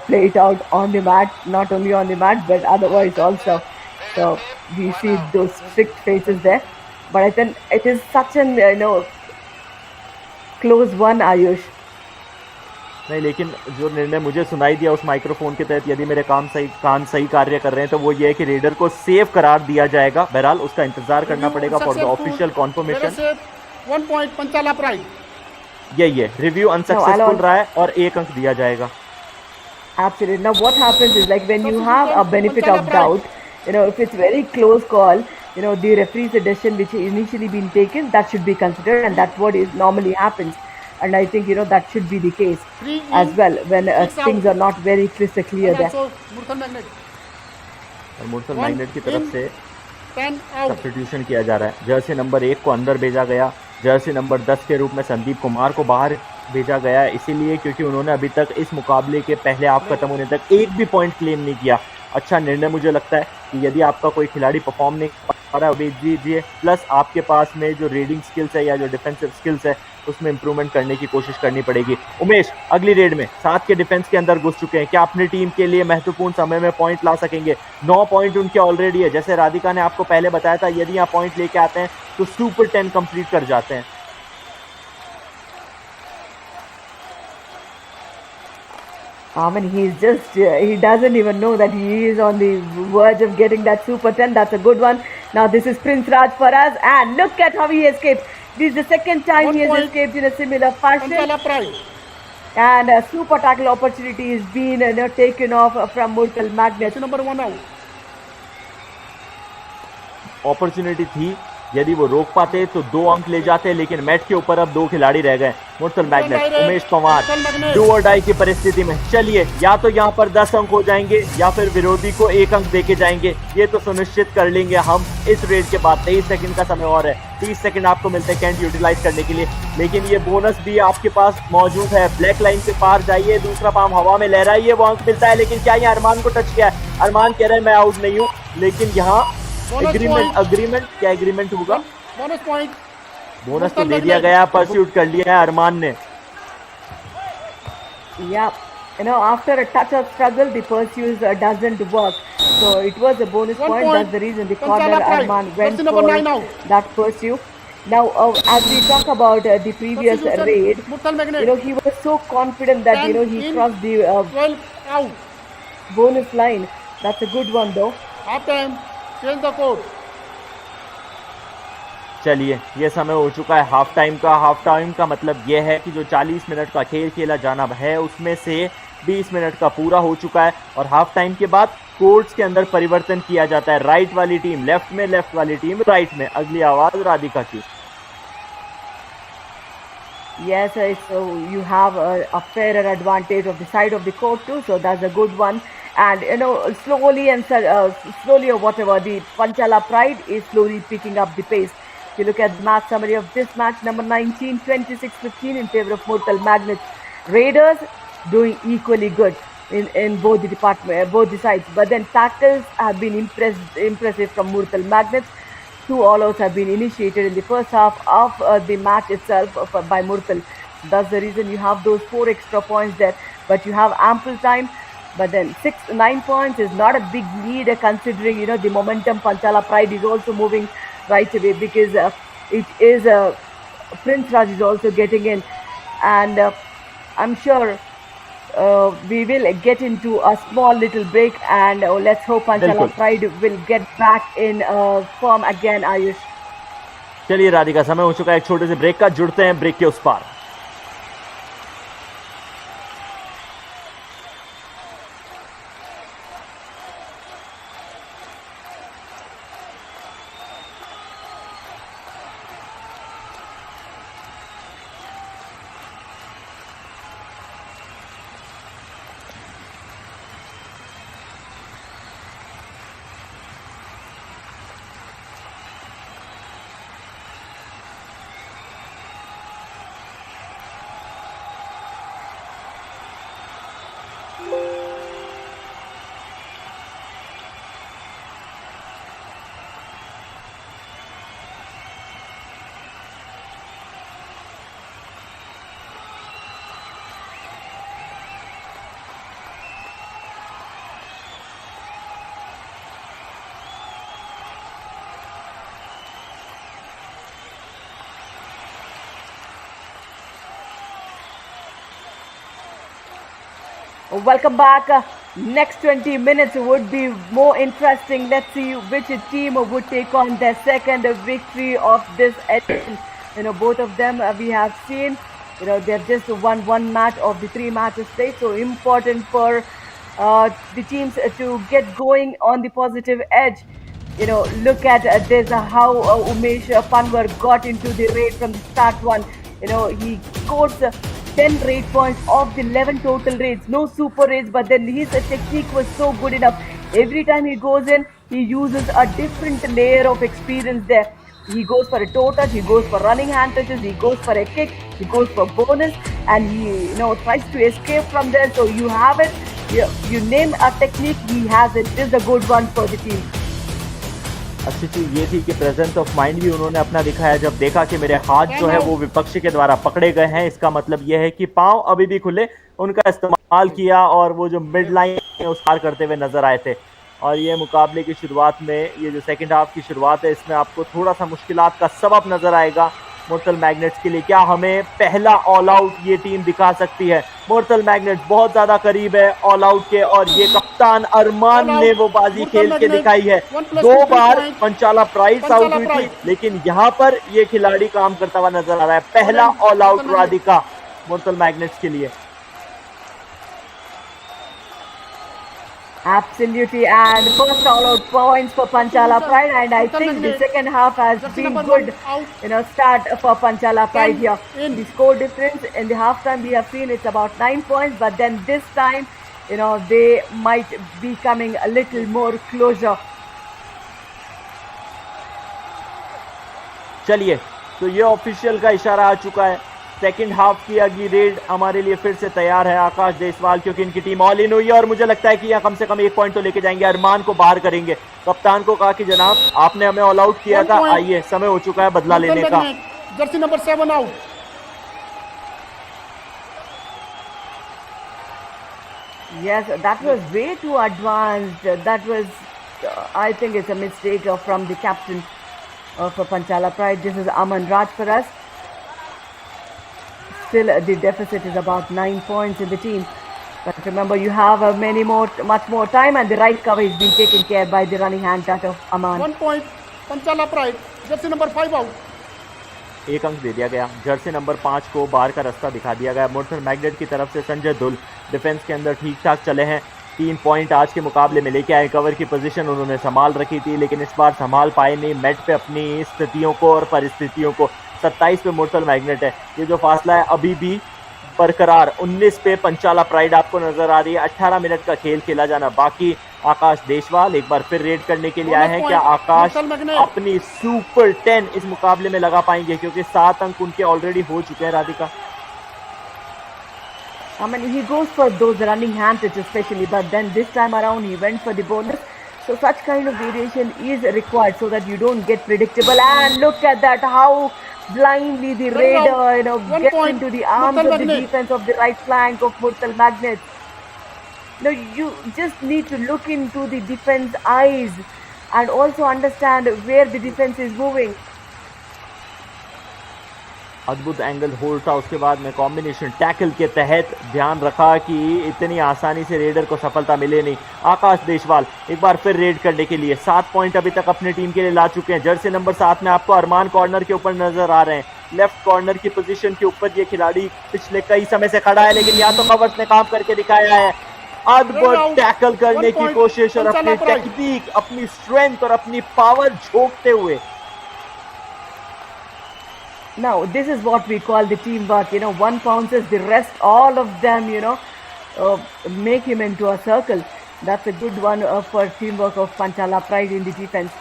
play it out on the mat, not only on the mat but otherwise also. So we see those strict faces there. But I think it is such an close one, Ayush. नहीं, लेकिन जो निर्णय मुझे सुनाई दिया उस माइक्रोफोन के तहत, यदि मेरे कान सही कार्य कर रहे हैं, तो वो ये है कि रेडर को सेफ करार दिया जाएगा। बहरहाल उसका इंतजार करना पड़ेगा for the official conformation. 1 point Panchala Pride. यही है, रिव्यू अनसक्सेसफुल रहा है और 1 अंक दिया जाएगा। Absolutely. Now, what happens is like when you have a benefit of doubt, if it's very close call, the referee's decision which initially been taken, that should be considered, and that's what is normally happens. And I think that should be the case as well when things are not very crystal clear there. So Murthal Magnet. और मुरसल मैग्नेट की तरफ से 10 out. सब्स्टिट्यूशन किया जा रहा है। जर्सी नंबर 1 को अंदर भेजा गया, जर्सी नंबर 10 के रूप में संदीप कुमार को बाहर भेजा गया है, इसीलिए क्योंकि उन्होंने अभी तक इस मुकाबले के पहले हाफ खत्म होने तक एक भी पॉइंट क्लेम नहीं किया। अच्छा निर्णय मुझे लगता है कि यदि आपका कोई खिलाड़ी परफॉर्म नहीं कर रहा है, भेज दीजिए, प्लस आपके पास में जो रीडिंग स्किल्स है या जो डिफेंसिव स्किल्स है उसमें इंप्रूवमेंट करने की कोशिश करनी पड़ेगी। उमेश अगली रेड में 7 के डिफेंस के अंदर घुस चुके हैं, क्या अपनी टीम के लिए महत्वपूर्ण समय में पॉइंट ला सकेंगे? 9 पॉइंट उनके ऑलरेडी है। जैसे राधिका ने आपको पहले बताया था, यदि यहाँ पॉइंट लेके आते हैं तो सुपर 10 कंप्लीट कर जाते हैं। I mean, he doesn't even know that he is on the verge of getting that Super 10. That's a good one. Now, this is Prince Raj for us. And look at how he escaped. This is the second time 1 he has point. escaped in a similar fashion. Panchala Pride. And a super tackle opportunity is being taken off from Murthal Magnet. That's number 1 out. Opportunity थी, यदि वो रोक पाते तो 2 अंक ले जाते, लेकिन मैट के ऊपर अब 2 खिलाड़ी रह गए। मुरसल मैग्नेट, उमेश पवार, डू और डाई की परिस्थिति में चलिए या तो यहाँ पर 10 अंक हो जाएंगे या फिर विरोधी को 1 अंक देके जाएंगे, ये तो सुनिश्चित कर लेंगे हम इस रेड के बाद। 23 सेकंड का समय और है, 30 सेकंड आपको मिलते हैं कैंट यूटिलाइज करने के लिए, लेकिन ये बोनस भी आपके पास मौजूद है। ब्लैक लाइन के पार जाइए, दूसरा पाम हवा में लहराइए, वो अंक मिलता है, लेकिन क्या ये अरमान को टच किया है? अरमान कह रहे हैं मैं आउट नहीं हूँ, लेकिन यहाँ अग्रीमेंट क्या एग्रीमेंट होगा? बोनस पॉइंट, बोनस तो दे दिया गया, परस्यूट कर लिया है अरमान ने। Yeah, after a touch of struggle, the pursuit doesn't work. So it was a bonus 1 point. point. That's the reason the Panchala corner Pride. Arman went Jersey number for 9 out. that pursuit. Now, as we talk about the previous Substitution, raid, Murthal Magnet. he was so confident that 10 he in, crossed the 12 out. bonus line. That's a good one, though. Half time. Change the code. चलिए ये समय हो चुका है हाफ टाइम का। हाफ टाइम का मतलब ये है कि जो 40 मिनट का खेल खेला जाना है उसमें से 20 मिनट का पूरा हो चुका है, और हाफ टाइम के बाद कोर्ट्स के अंदर परिवर्तन किया जाता है। राइट वाली टीम लेफ्ट में, लेफ्ट वाली टीम राइट में। अगली आवाज राधिका की। Yes, so you have a fairer advantage of the side of the court too, so that's a good one. And slowly or whatever, the Panchala Pride is slowly picking up the pace. If you look at the match summary of this match, number 19, 26-15 in favor of Murthal Magnet. Raiders doing equally good in both the sides. But then tackles have been impressive from Murthal Magnet. 2 all-outs have been initiated in the first half of the match itself by Murthal. That's the reason you have those 4 extra points there. But you have ample time. But then 9 points is not a big lead considering the momentum. Panchala Pride is also moving right away because it is Prince Raj is also getting in, and I'm sure we will get into a small little break, and let's hope Panchala Pride will get back in form again. Ayush, चलिए राधिका, समय हो चुका है एक छोटे से ब्रेक का, जुड़ते हैं ब्रेक के उस पार। Welcome back. Next 20 minutes would be more interesting. Let's see which team would take on their second victory of this edition. Both of them we have seen, they've just won one match of the 3 matches played. So important for the teams to get going on the positive edge. Look at this, how Umesh Panwar got into the raid from the start one. He scored 10 raid points of the 11 total raids. No super raids, but then his technique was so good enough. Every time he goes in, he uses a different layer of experience there. He goes for a toe touch, he goes for running hand touches, he goes for a kick, he goes for bonus, and he tries to escape from there. So you have it. You name a technique, he has it. This is a good one for the team. अच्छी चीज ये थी कि प्रेजेंस ऑफ माइंड भी उन्होंने अपना दिखाया। जब देखा कि मेरे हाथ जो है वो विपक्ष के द्वारा पकड़े गए हैं, इसका मतलब ये है कि पांव अभी भी खुले, उनका इस्तेमाल किया और वो जो मिड लाइन है उस पार करते हुए नजर आए थे। और ये मुकाबले की शुरुआत में, ये जो सेकंड हाफ की शुरुआत है, इसमें आपको थोड़ा सा मुश्किलात का सबब नजर आएगा मुर्तल मैग्नेट्स के लिए। क्या हमें पहला ऑल आउट ये टीम दिखा सकती है? मुर्तल मैग्नेट्स बहुत ज्यादा करीब है ऑल आउट के, और ये कप्तान अरमान ने वो बाजी खेल के दिखाई है। 2 बार पंचाला प्राइड्स आउट हुई थी, लेकिन यहाँ पर ये खिलाड़ी काम करता हुआ नजर आ रहा है। पहला ऑल आउट राधिका मुर्तल मैग्नेट्स के लिए। Absolutely, and first all-out points for Panchala Pride, and I think the second half has been good. Start for Panchala Pride here. The score difference in the halftime we have seen it's about 9 points, but then this time, they might be coming a little more closer. चलिए, तो ये ऑफिशियल का इशारा आ चुका है। सेकंड हाफ की अगली रेड हमारे लिए फिर से तैयार है आकाश देसवाल, क्योंकि इनकी टीम ऑल इन हुई है और मुझे लगता है कि यहाँ कम से कम 1 पॉइंट तो लेके जाएंगे। अरमान को बाहर करेंगे। कप्तान को कहा कि जनाब आपने हमें ऑल आउट किया था, आइए समय हो चुका है बदला लेने का। Jersey number 7 out. Yes, that was way too advanced. That was, I think it's a mistake from the captain for Panchala Pride. This is Aman Raj for us. Still, the deficit is about 9 points in the team. But remember, you have much more time, and the right cover is being taken care by the running hand touch of Aman. 1 point, Panchala Pride. Jersey number 5 out. 1 अंक दे दिया गया। जर्सी नंबर 5 को बाहर का रास्ता दिखा दिया गया। मुर्तल मैग्नेट की तरफ से संजय धुल डिफेंस के अंदर ठीक ठाक चले हैं। 3 पॉइंट आज के मुकाबले में लेके आए। कवर की पोजीशन उन्होंने संभाल रखी थी, लेकिन इस बार संभाल पाए नहीं मैट पे अपनी स्थितियों को और परिस्थितियों को। 27 पे मुर्तल मैग्नेट है। ये जो फासला है अभी भी बरकरार। 19 पे पंचाला प्राइड आपको नजर आ रही है। 18 मिनट का खेल खेला जाना बाकी। आकाश देशवाल एक बार फिर रेड करने के लिए आए हैं। क्या आकाश अपनी सुपर 10 इस मुकाबले में लगा पाएंगे? क्योंकि 7 अंक उनके ऑलरेडी हो चुके हैं Radhika. I mean, he goes for those running hand touches especially, but then this time around he went for the bonus. So such kind of variation is required so that you don't get predictable. And look at that, how blindly the raider, gets into the arms of the defense of the right flank of Murthal Magnets. Now you just need to look into the defense eyes and also understand where the defense is moving. अद्भुत एंगल होल्ड था। उसके बाद में कॉम्बिनेशन टैकल के तहत ध्यान रखा कि इतनी आसानी से रेडर को सफलता मिले नहीं। आकाश देशवाल एक बार फिर रेड करने के लिए 7 पॉइंट अभी तक अपनी टीम के लिए ला चुके हैं। जर्सी नंबर 7 में आपको अरमान कॉर्नर के ऊपर नजर आ रहे हैं। लेफ्ट कॉर्नर की पोजीशन के ऊपर ये खिलाड़ी पिछले कई समय से खड़ा है, लेकिन यहाँ तो कवर्स ने काम करके दिखाया है। अद्भुत टैकल करने की कोशिश और अपनी टेक्निक, अपनी स्ट्रेंथ और अपनी पावर झोंकते हुए। Now, this is what we call the teamwork. One pounces, the rest, all of them, make him into a circle. That's a good one for teamwork of Panchala Pride in the defense.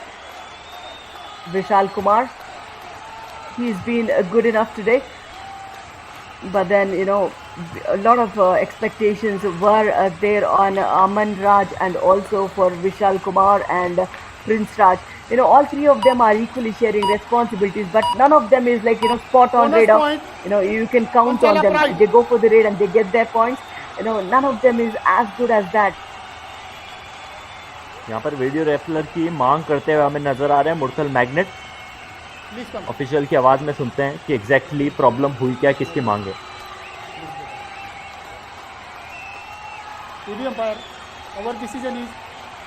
Vishal Kumar, he's been good enough today. But then, a lot of expectations were there on Aman Raj and also for Vishal Kumar and Prince Raj. All 3 of them are equally sharing responsibilities, but none of them is like, spot on radar. You can count on them. They go for the raid and they get their points. None of them is as good as that. यहाँ पर वीडियो रेफलर की मांग करते हुए हमें नजर आ रहे हैं मुर्तल मैग्नेट। ऑफिशियल की आवाज में सुनते हैं कि एग्जैक्टली प्रॉब्लम हुई क्या, किसकी मांग है। TV umpire, our decision is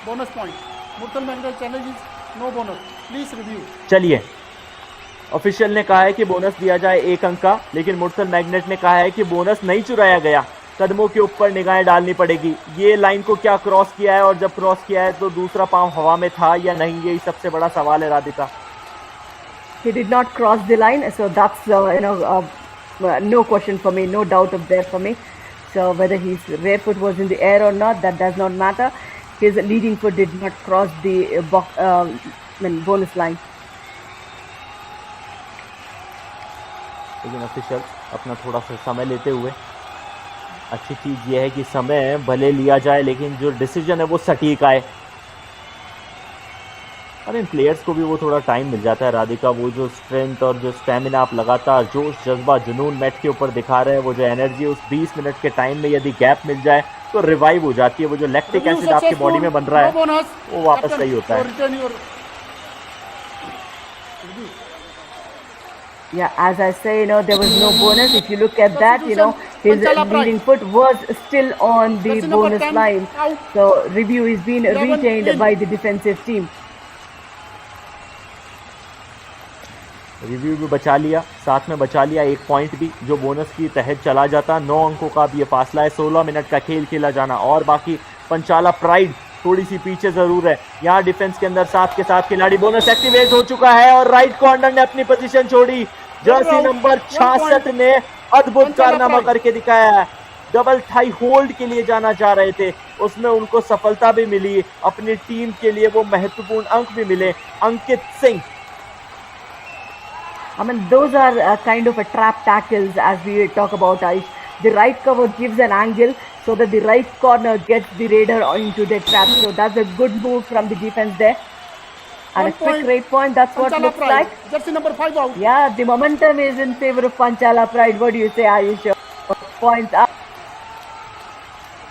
bonus point. Murthal Magnet challenge is no bonus. Please review. चलिए, ऑफिशियल ने कहा है कि बोनस दिया जाए 1 अंक का, लेकिन मुर्तल मैग्नेट ने कहा है कि बोनस नहीं चुराया गया, कदमों के ऊपर निगाहें डालनी पड़ेगी। ये लाइन को क्या क्रॉस किया है, और जब क्रॉस किया है तो दूसरा पांव हवा में था या नहीं, यही सबसे बड़ा सवाल है Radhika. He did not cross the line, so that's no question for me, no doubt of there for me. So whether his rear foot was in the air or not, that does not matter. His leading foot did not cross the bonus line. लेकिन ऑफिशियल अपना थोड़ा सा समय लेते हुए, अच्छी चीज़ ये है कि समय भले लिया जाए लेकिन जो डिसीजन है वो सटीक आए, और इन प्लेयर्स को भी वो थोड़ा टाइम मिल जाता है राधिका। वो जो स्ट्रेंथ और जो स्टेमिना आप लगातार जोश जज्बा जुनून मैट के ऊपर दिखा रहे हैं, वो जो एनर्जी उस 20 मिनट के टाइम में यदि गैप मिल जाए तो रिवाइव हो जाती है। वो जो लैक्टिक एसिड आपकी बॉडी में बन रहा है वो वापस सही होता है। Yeah, as I say, there was no bonus. If you look at that, his leading foot was still on the bonus line. So review is being retained by the defensive team. Review भी बचा लिया, साथ में बचा लिया 1 पॉइंट भी जो बोनस की तहत चला जाता। 9 अंकों का भी ये फासला है, 16 मिनट का खेल खेला जाना, और बाकी पंचाला प्राइड थोड़ी सी पीछे जरूर है। यहाँ डिफेंस के अंदर साथ के साथ खिलाड़ी, बोनस एक्टिवेट हो चुका है और राइट कॉर्नर ने अपनी पोजीशन छोड़ी। जर्सी नंबर 66 ने अद्भुत कारनामा करके दिखाया है। डबल थाई होल्ड के लिए जाना चाह रहे थे, उसमें उनको सफलता भी मिली, अपनी टीम के लिए वो महत्वपूर्ण अंक भी मिले। Ankit Singh, I mean, those are kind of a trap tackles as we talk about, Aish. The right cover gives an angle so that the right corner gets the raider into the trap. So that's a good move from the defense there. And a quick rate point, that's what it looks like. Jersey number 5 out. Yeah, the momentum is in favor of Panchala Pride. What do you say, Ayush? Points up.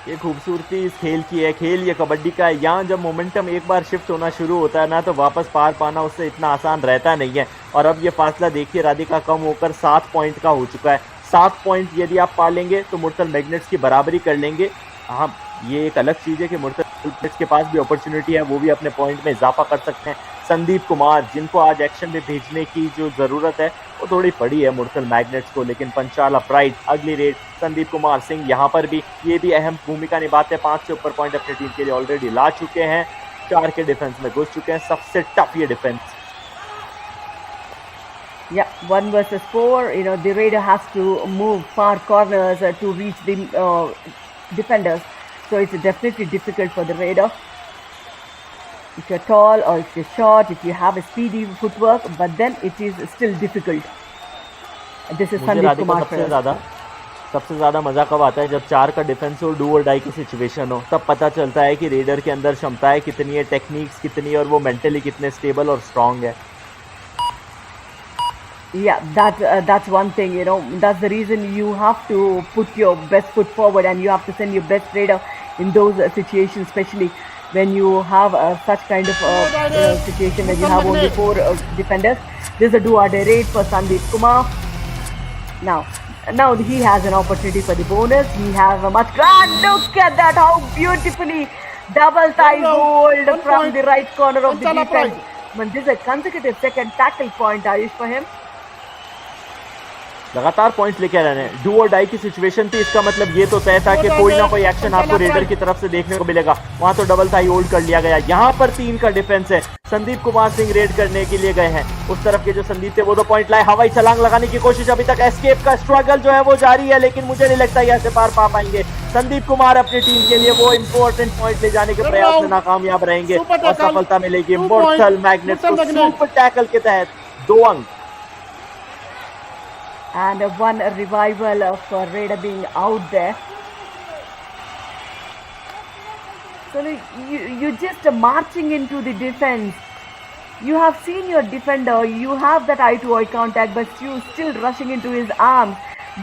ये खूबसूरती इस खेल की है, खेल ये कबड्डी का है। यहाँ जब मोमेंटम एक बार शिफ्ट होना शुरू होता है ना, तो वापस पार पाना उससे इतना आसान रहता नहीं है। और अब ये फासला देखिए राधिका कम होकर 7 पॉइंट का हो चुका है। 7 पॉइंट यदि आप पा लेंगे तो मुर्तल मैग्नेट्स की बराबरी कर लेंगे। हाँ, ये एक अलग चीज़ है कि मुर्तल मैग्नेट्स के पास भी अपॉर्चुनिटी है, वो भी अपने पॉइंट में इजाफा कर सकते हैं। संदीप कुमार, जिनको आज एक्शन में भेजने की जो ज़रूरत है वो थोड़ी पड़ी है मुर्तल मैग्नेट्स को, लेकिन पंचाला प्राइड अगली रेड संदीप कुमार सिंह यहाँ पर भी ये भी अहम भूमिका निभाते हैं। 5 से ऊपर पॉइंट अपनी टीम के लिए ऑलरेडी ला चुके हैं, 4 के डिफेंस में घुस चुके हैं। सबसे टफ ये defence. Yeah, 1 versus 4. The raider has to move far corners to reach the defenders. So it's definitely difficult for the raider. If you're tall or if you're short, if you have a speedy footwork, but then it is still difficult. This is Sandeep Kumar. सबसे ज़्यादा मज़ा कब आता है जब 4 का डिफेंस हो, डू और डाई की सिचुएशन हो, तब पता चलता है कि रेडर के अंदर क्षमताएं कितनी है, टेक्निक्स कितनी है, और वो मेंटली कितने स्टेबल और स्ट्रांग है। Yeah, that's one thing, that's the reason you have to put your best foot forward and you have to send your best raider in those situations, especially when you have such kind of situation when you have only 4 defenders. This is a do-or-die raid for Sandeep Kumar. Now he has an opportunity for the bonus. He has a much grand look at that, how beautifully double thigh hold from the right corner of the defense. But this is a consecutive second tackle point, Ayush, for him. लगातार पॉइंट्स लेके रहने हैं। डू और डाई की सिचुएशन थी, इसका मतलब ये तो तय था कि कोई ना कोई एक्शन आपको रेडर की तरफ से देखने को मिलेगा। वहां तो डबल थाई होल्ड कर लिया गया। यहाँ पर 3 का डिफेंस है। संदीप कुमार सिंह रेड करने के लिए गए हैं। उस तरफ के जो संदीप थे वो तो पॉइंट लाए, हवाई छलांग लगाने की कोशिश, अभी तक एस्केप का स्ट्रगल जो है वो जारी है, लेकिन मुझे नहीं लगता यहाँ से पार पा पाएंगे। संदीप कुमार अपनी टीम के लिए वो इंपॉर्टेंट पॉइंट ले जाने के प्रयास में नाकामयाब रहेंगे और सफलता मिलेगी मुर्तल मैग्नेट्स को सुपर टैकल के तहत 2 अंक। And one revival of Raider being out there. So you just marching into the defense. You have seen your defender. You have that eye-to-eye contact, but you still rushing into his arms.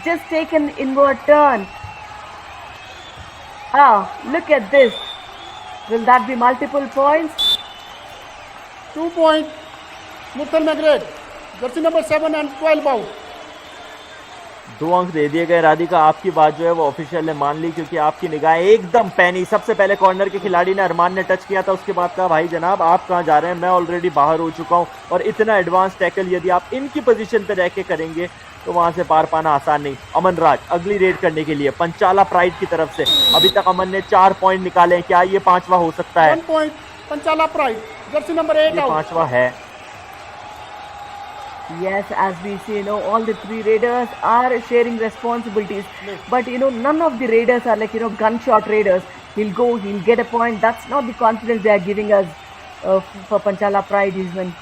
Just take an inward turn. Look at this. Will that be multiple points? 2 point. Murthal Magnet. Jersey number 7 and 12 out. 2 अंक दे दिए गए। राधिका, आपकी बात जो है वो ऑफिशियल ने मान ली, क्योंकि आपकी निगाहें एकदम पैनी। सबसे पहले कॉर्नर के खिलाड़ी ने, अरमान ने टच किया था, उसके बाद कहा भाई जनाब आप कहाँ जा रहे हैं, मैं ऑलरेडी बाहर हो चुका हूँ। और इतना एडवांस टैकल यदि आप इनकी पोजीशन पे रह के करेंगे तो वहां से पार पाना आसान नहीं। अमन राज अगली रेड करने के लिए पंचाला प्राइड की तरफ से। अभी तक अमन ने 4 पॉइंट निकाले हैं, क्या ये 5वां हो सकता है? 1 पॉइंट पंचाला प्राइड, जर्सी नंबर 8 ये आउट। 5वां है। Yes, as we see, all the 3 raiders are sharing responsibilities. But, none of the raiders are like, gunshot raiders. He'll go, he'll get a point. That's not the confidence they are giving us for Panchala Pride, Isman.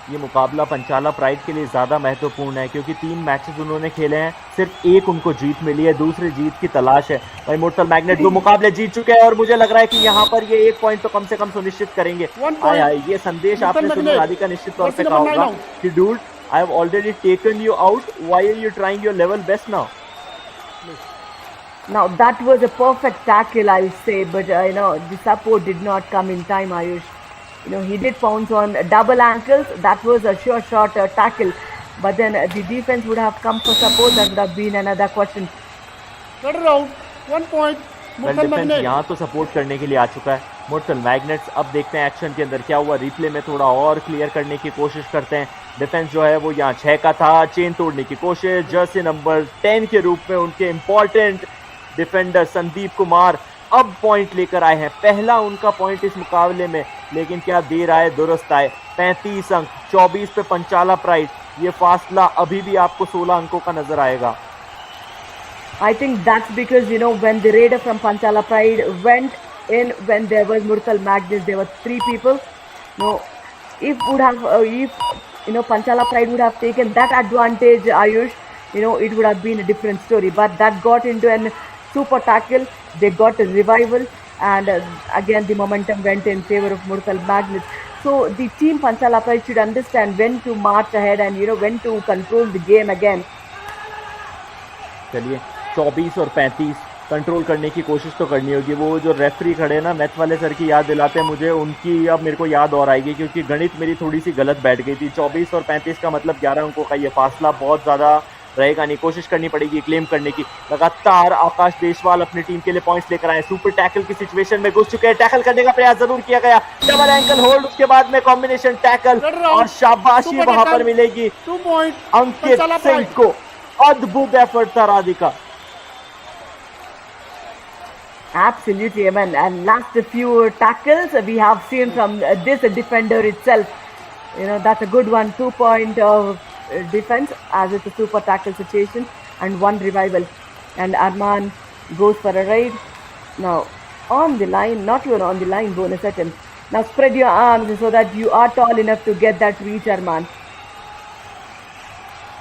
ये मुकाबला पंचाला प्राइड के लिए ज़्यादा महत्वपूर्ण है, क्योंकि 3 मैचेस उन्होंने खेले हैं, सिर्फ एक उनको जीत मिली है, दूसरी जीत की तलाश है। भाई मुर्तल मैग्नेट 2 मुकाबले जीत चुके हैं, और मुझे लग रहा है कि यहाँ पर ये 1 पॉइंट तो कम से कम सुनिश्चित करेंगे। ये संदेश आपने सुना, राधिका निश्चित तौर पे कहा होगा कि dude, I have already taken you out, why are you trying your level best now? Now, that was a perfect tackle, I would say, but, the support did not come in time, Ayush. He did pounce on double ankles. That was a sure shot tackle. But then the defense would have come for support. That would have been another question. Third round, 1 point. Murthal Magnet. यहाँ तो सपोर्ट करने के लिए आ चुका है मुर्तल मैग्नेट्स। अब देखते हैं एक्शन के अंदर क्या हुआ। रिप्ले में थोड़ा और क्लियर करने की कोशिश करते हैं। डिफेंस जो है वो यहाँ 6 का था, चेन तोड़ने की कोशिश। जर्सी नंबर 10 के रूप में उनके इंपॉर्टेंट डिफेंडर संदीप कुमार अब पॉइंट लेकर आए हैं, पहला उनका पॉइंट इस मुकाबले में। लेकिन क्या देर आए दुरुस्त आए। 35 अंक 24 पे पंचाला प्राइड। ये फासला अभी भी आपको 16 अंकों का नजर आएगा। I think that's because, when the raider from Panchala Pride went in, when there was Murthal Magnus, there were 3 people. If Panchala Pride would have taken that advantage, Ayush, it would have been a different story. But that got into an super tackle. They got a revival, and again the momentum went in favor of Murthal Magnus. So the team Panchala Pride should understand when to march ahead and when to control the game again. चलिए 24 और 35 कंट्रोल करने की कोशिश तो करनी होगी। वो जो रेफरी खड़े ना, मैथ वाले सर की याद दिलाते हैं मुझे, उनकी अब मेरे को याद और आएगी, क्योंकि गणित मेरी थोड़ी सी गलत बैठ गई थी। 24 और 35 का मतलब 11 अंकों का ये फासला बहुत ज़्यादा रहेगा नहीं। कोशिश करनी पड़ेगी क्लेम करने की। लगातार आकाश देशवाल अपनी टीम के लिए पॉइंट्स लेकर आए। सुपर टैकल की सिचुएशन में घुस चुके हैं। टैकल करने का प्रयास जरूर किया गया, डबल एंकल होल्ड, उसके बाद में कॉम्बिनेशन टैकल, और शाबाशी वहां पर मिलेगी 2 पॉइंट अंकित सिंह को। अद्भुत एफर्ट था Radhika. Absolutely, man. And last few tackles we have seen from this defender itself. That's a good one. 2 point defense as it's a super tackle situation, and 1 revival. And Arman goes for a raid. Now on the line, not even on the line, bonus attempt. Now spread your arms so that you are tall enough to get that reach, Arman.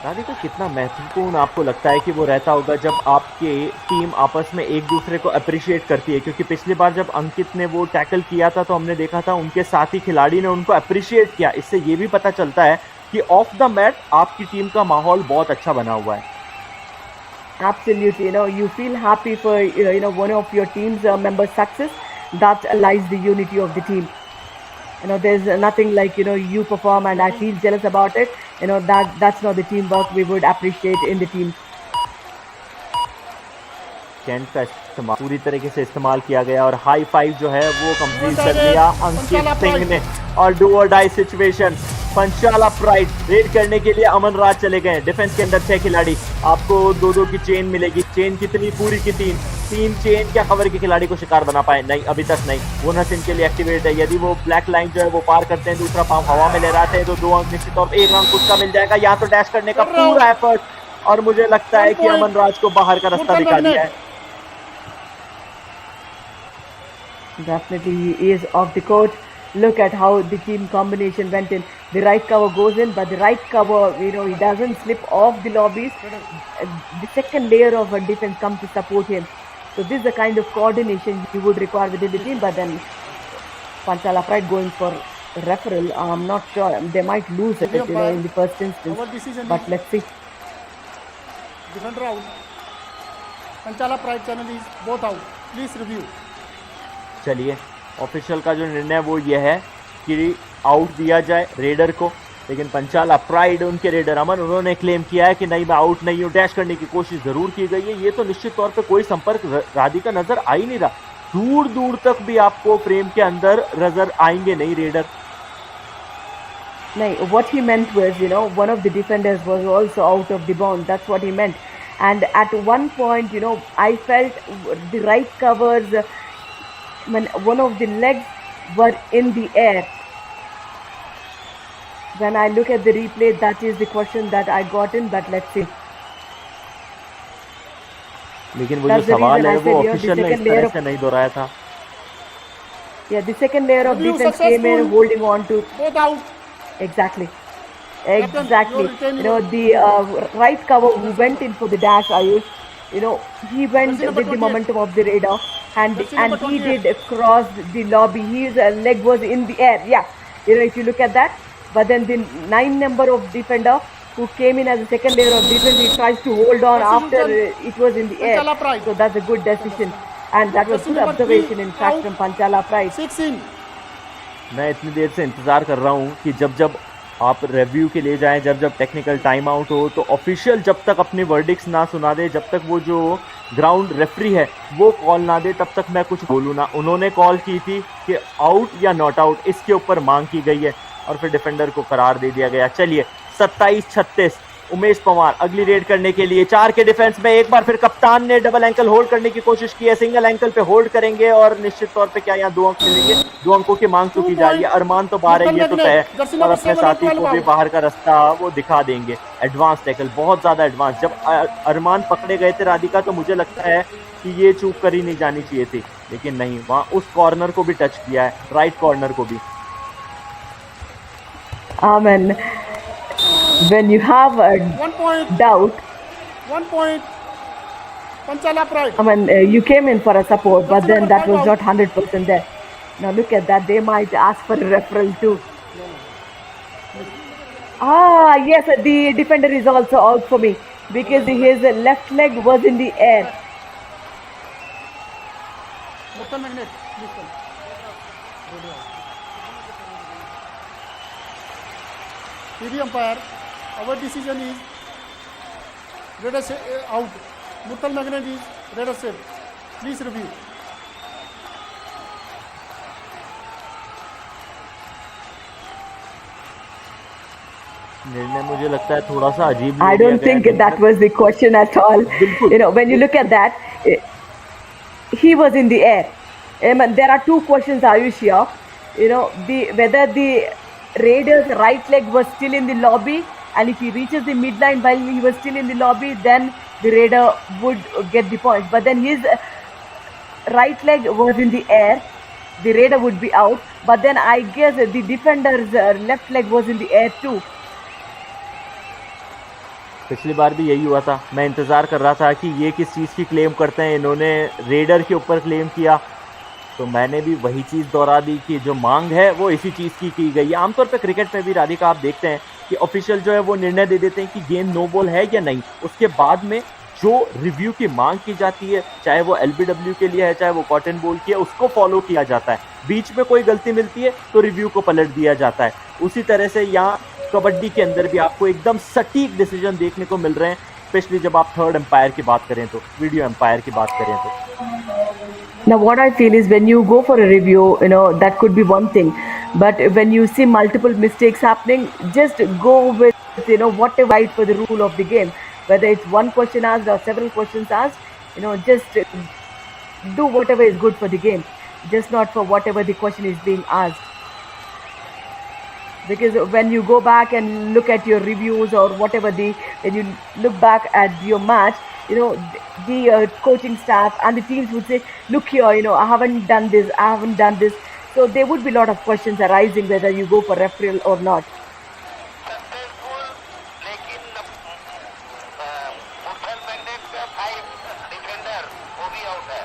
Radhika, कितना महत्वपूर्ण आपको लगता है कि वो रहता होगा जब आपके टीम आपस में एक दूसरे को अप्रिशिएट करती है? क्योंकि पिछली बार जब अंकित ने वो टैकल किया था तो हमने देखा था उनके साथी खिलाड़ी ने उनको अप्रिशिएट किया। इससे ये भी पता चलता है कि ऑफ द मैट आपकी टीम का माहौल बहुत अच्छा बना हुआ है। Absolutely, you feel happy for one of your team's members' success. That lies the unity of the team. There's nothing like you perform and I feel jealous about it. That's not the teamwork we would appreciate in the team. कैंट का इस्तेमाल पूरी तरीके से इस्तेमाल किया गया, और हाई 5 जो है वो कंप्लीट कर लिया अंकित सिंह ने। और डू और डाई सिचुएशन। पंचाला प्राइड रेड करने के लिए अमन राज चले गए। डिफेंस के अंदर 6 खिलाड़ी। आपको 2-2 की चेन मिलेगी। चेन कितनी? पूरी की 3 चेन। क्या खबर के खिलाड़ी को शिकार बना पाए? नहीं, अभी तक नहीं। बोनस इनके लिए एक्टिवेट है। यदि वो ब्लैक लाइन जो है वो पार करते हैं, दूसरा पांव हवा में लहराते हैं, तो 2 अंक निश्चित तौर पर 1 अंक उसका मिल जाएगा। यहाँ तो डैश करने का पूरा एफर्ट, और मुझे लगता है कि अमन राज को बाहर का रास्ता दिखा दिया है। Definitely he is off the court. Look at how the team combination went in. The right cover goes in, but the right cover, he doesn't slip off the lobbies. The second layer of defense comes to support him. So this is the kind of coordination you would require within the team. But then Panchala Pride going for referral. I'm not sure. They might lose it, in the first instance. But let's see. Different round. Panchala Pride channel is both out. Please review. चलिए, ऑफिशियल का जो निर्णय वो ये है कि आउट दिया जाए रेडर को, लेकिन पंचाला प्राइड उनके रेडर अमन उन्होंने क्लेम किया है कि नहीं मैं आउट नहीं हूँ, डैश करने की कोशिश जरूर की गई है। ये तो निश्चित तौर पे कोई संपर्क राधिका नजर आ ही नहीं रहा, दूर दूर तक भी आपको फ्रेम के अंदर नजर आएंगे नहीं raider. No, what he meant was, one of the defenders was also out of the bound. That's what he meant. And at one point, I felt the right covers, when one of the legs were in the air. When I look at the replay, that is the question that I got in, but let's see. लेकिन वो जो That's the सवाल reason है I वो said, ऑफिशियल the ने इस second layer तरह of से नहीं दोहराया था। the second layer of Review defense came in, successful. holding on to Both out. exactly. Captain, Exactly. your return, The right cover who went in for the dash, Ayush, he went Jersey number with the 28. momentum of the radar and Jersey and number he 28. did cross the lobby. His leg was in the air. Yeah. If you look at that. But then the 9 number of defender who came in as a second layer of defense, he tries to hold on Jersey after Sultan. it was in the air. Panchala Pride. So that's a good decision. And that was Jersey good number observation 3 in fact out. from Panchala Pride. 6 in. मैं इतनी देर से इंतजार कर रहा हूँ कि जब जब आप रिव्यू के लिए जाएं, जब जब टेक्निकल टाइम आउट हो, तो ऑफिशियल जब तक अपने वर्डिक्स ना सुना दे, जब तक वो जो ग्राउंड रेफरी है वो कॉल ना दे, तब तक मैं कुछ बोलूँ ना। उन्होंने कॉल की थी कि आउट या नॉट आउट, इसके ऊपर मांग की गई है और फिर डिफेंडर को करार दे दिया गया। चलिए 27-36 उमेश पवार अगली रेड करने के लिए 4 के डिफेंस में। एक बार फिर कप्तान ने डबल एंकल होल्ड करने की कोशिश की है, सिंगल एंकल पे होल्ड करेंगे और निश्चित तौर पे क्या यहाँ 2 अंक मिलेंगे। 2 अंकों की मांग तो की जा रही है, अरमान तो बाहर है ये तो तय है, और अपने साथी को भी बाहर का रास्ता वो दिखा देंगे। एडवांस टैकल बहुत ज्यादा एडवांस, जब अरमान पकड़े गए थे राधिका तो मुझे लगता है कि ये चूक कर ही नहीं जानी चाहिए थी, लेकिन नहीं, वहां उस कॉर्नर को भी टच किया है, राइट कॉर्नर को भी। Amen. When you have a 1 point. doubt, 1 point. Panchala Pride. You came in for a support, but That's then number that was 5 not 100% there. Now look at that. They might ask for a referral too. Ah, yes, the defender is also out for me because his left leg was in the air. Murthal Magnet. Please come. TV umpire, our decision is red out. Murthal Magnet is red save. Please review. निर्णय मुझे लगता है थोड़ा सा अजीब I don't think that was the question at all. When you look at that, he was in the air. There are 2 questions, Ayush, here. Whether the Raiders' right leg was still in the lobby, and if he reaches the midline while he was still in the lobby, then the Raider would get the point. But then his right leg was in the air, the Raider would be out. But then I guess the defender's left leg was in the air too. पिछली बार भी यही हुआ था, मैं इंतजार कर रहा था कि ये किस चीज़ की क्लेम करते हैं। इन्होंने रेडर के ऊपर क्लेम किया तो मैंने भी वही चीज़ दोहरा दी कि जो मांग है वो इसी चीज़ की गई है। आमतौर पे क्रिकेट में भी राधिका आप देखते हैं कि ऑफिशियल जो है वो निर्णय दे देते हैं कि गेंद नो बॉल है या नहीं, उसके बाद में जो रिव्यू की मांग की जाती है, चाहे वो एलबीडब्ल्यू के लिए है चाहे वो कॉटन बॉल की है, उसको फॉलो किया जाता है। बीच में कोई गलती मिलती है तो रिव्यू को पलट दिया जाता है। उसी तरह से यहाँ कबड्डी के अंदर भी आपको एकदम सटीक डिसीजन देखने को मिल रहे हैं, स्पेशली जब आप थर्ड एम्पायर की बात करें तो, वीडियो एम्पायर की बात करें तो। Now what I feel is when you go for a review, that could be one thing, but when you see multiple mistakes happening, just go with whatever right for the rule of the game, whether it's one question asked or several questions asked, just do whatever is good for the game, just not for whatever the question is being asked. Because when you go back and look at your reviews or whatever, when you look back at your match, the coaching staff and the teams would say, look here, I haven't done this, I haven't done this. So there would be a lot of questions arising whether you go for referral or not. Successful, लेकिन मुर्थल मैग्नेट का 5 डिफेंडर वो भी आउट है,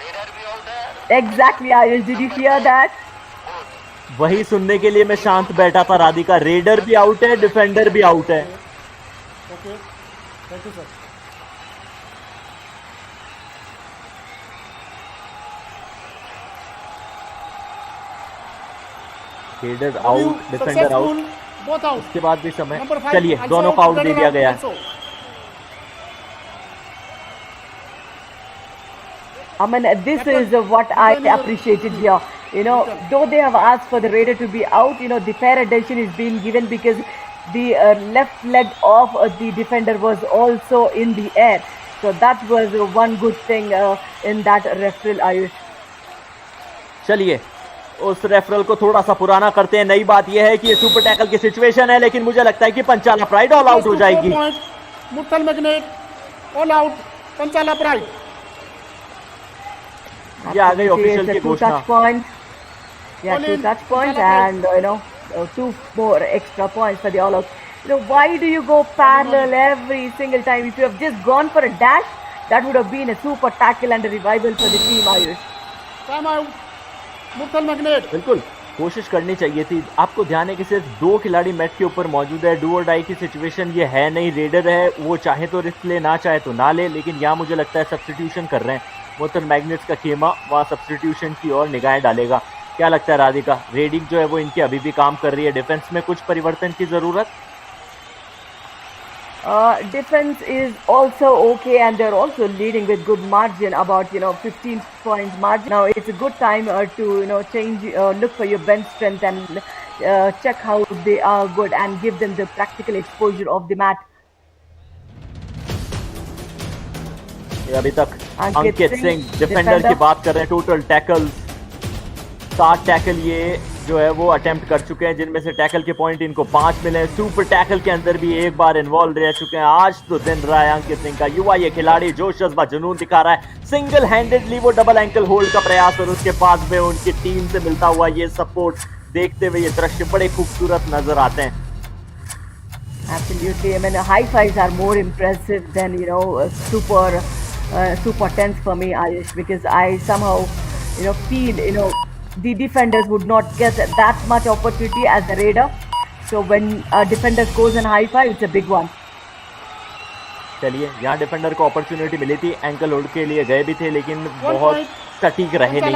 रेडर भी आउट है। Exactly, Ayush, did you hear that? वही सुनने के लिए मैं शांत बैठा था राधिका, रेडर भी आउट है, डिफेंडर भी आउट है। Okay, thank you sir. Raider out, defender out. both out. उसके बाद भी समय, Number 5 चलिए also दोनों को आउट दे दिया गया है। also. I mean, this is what I appreciated here. You know, though they have asked for the raider to be out, you know, the fair attention is being given because the left leg of the defender was also in the air. So that was one good thing in that referral, Ayush. चलिए उस रेफरल को थोड़ा सा पुराना करते हैं। नई बात यह है कि ये सुपर टैकल की सिचुएशन है, लेकिन मुझे लगता है कि पंचाला प्राइड ऑल आउट हो जाएगी। मुर्थल मैग्नेट ऑल आउट, पंचाला प्राइड। ये आ गई ऑफिशियल की घोषणा। Yeah, 2 touch points and you know 2 more extra points for the all out. You know, why do you go parallel every single time? If you have just gone for a dash, that would have been a super tackle and a revival for the team, Ayush. Time out. Murthal magnet. बिल्कुल कोशिश करनी चाहिए थी। आपको ध्यान है कि सिर्फ 2 खिलाड़ी मैट के ऊपर मौजूद है। डू और डाई की सिचुएशन ये है नहीं। रेडर है, वो चाहे तो रिस्क ले, ना चाहे तो ना ले, लेकिन यहाँ मुझे लगता है सब्स्टिट्यूशन कर रहे हैं। मुर्थल मैग्नेट्स का खेमा वहाँ सब्स्टिट्यूशन की ओर निगाहें डालेगा। क्या लगता है राधिका, रेडिंग जो है वो इनकी अभी भी काम कर रही है? डिफेंस में कुछ परिवर्तन की जरूरत? Defense is also okay and they're also leading with good margin, about 15 points margin. Now it's a good time to change, look for your bench strength and check how they are good and give them the practical exposure of the mat. अभी तक अंकित सिंह डिफेंडर की बात कर रहे हैं। टोटल टैकल 7 टैकल ये जो है वो अटेम्प्ट कर चुके हैं, जिनमें से टैकल के पॉइंट इनको 5 मिले हैं। सुपर टैकल के अंदर भी एक बार इन्वॉल्व रह चुके हैं। आज तो दिन रहा है अंकित सिंह का। युवा ये खिलाड़ी जोश जज्बा जुनून दिखा रहा है। सिंगल हैंडेडली वो डबल एंकल होल्ड का प्रयास और उसके बाद में उनकी टीम से मिलता हुआ ये सपोर्ट देखते हुए ये दृश्य बड़े खूबसूरत नजर आते हैं। Absolutely. I mean, high fives are more impressive than super tense for me, Ayush, because I somehow feel the defenders would not get that much opportunity as the raider. So when a defender scores an high five, it's a big one. चलिए यहाँ डिफेंडर को अपॉर्चुनिटी मिली थी, एंकल होल्ड के लिए गए भी थे, लेकिन बहुत सटीक रहे नहीं।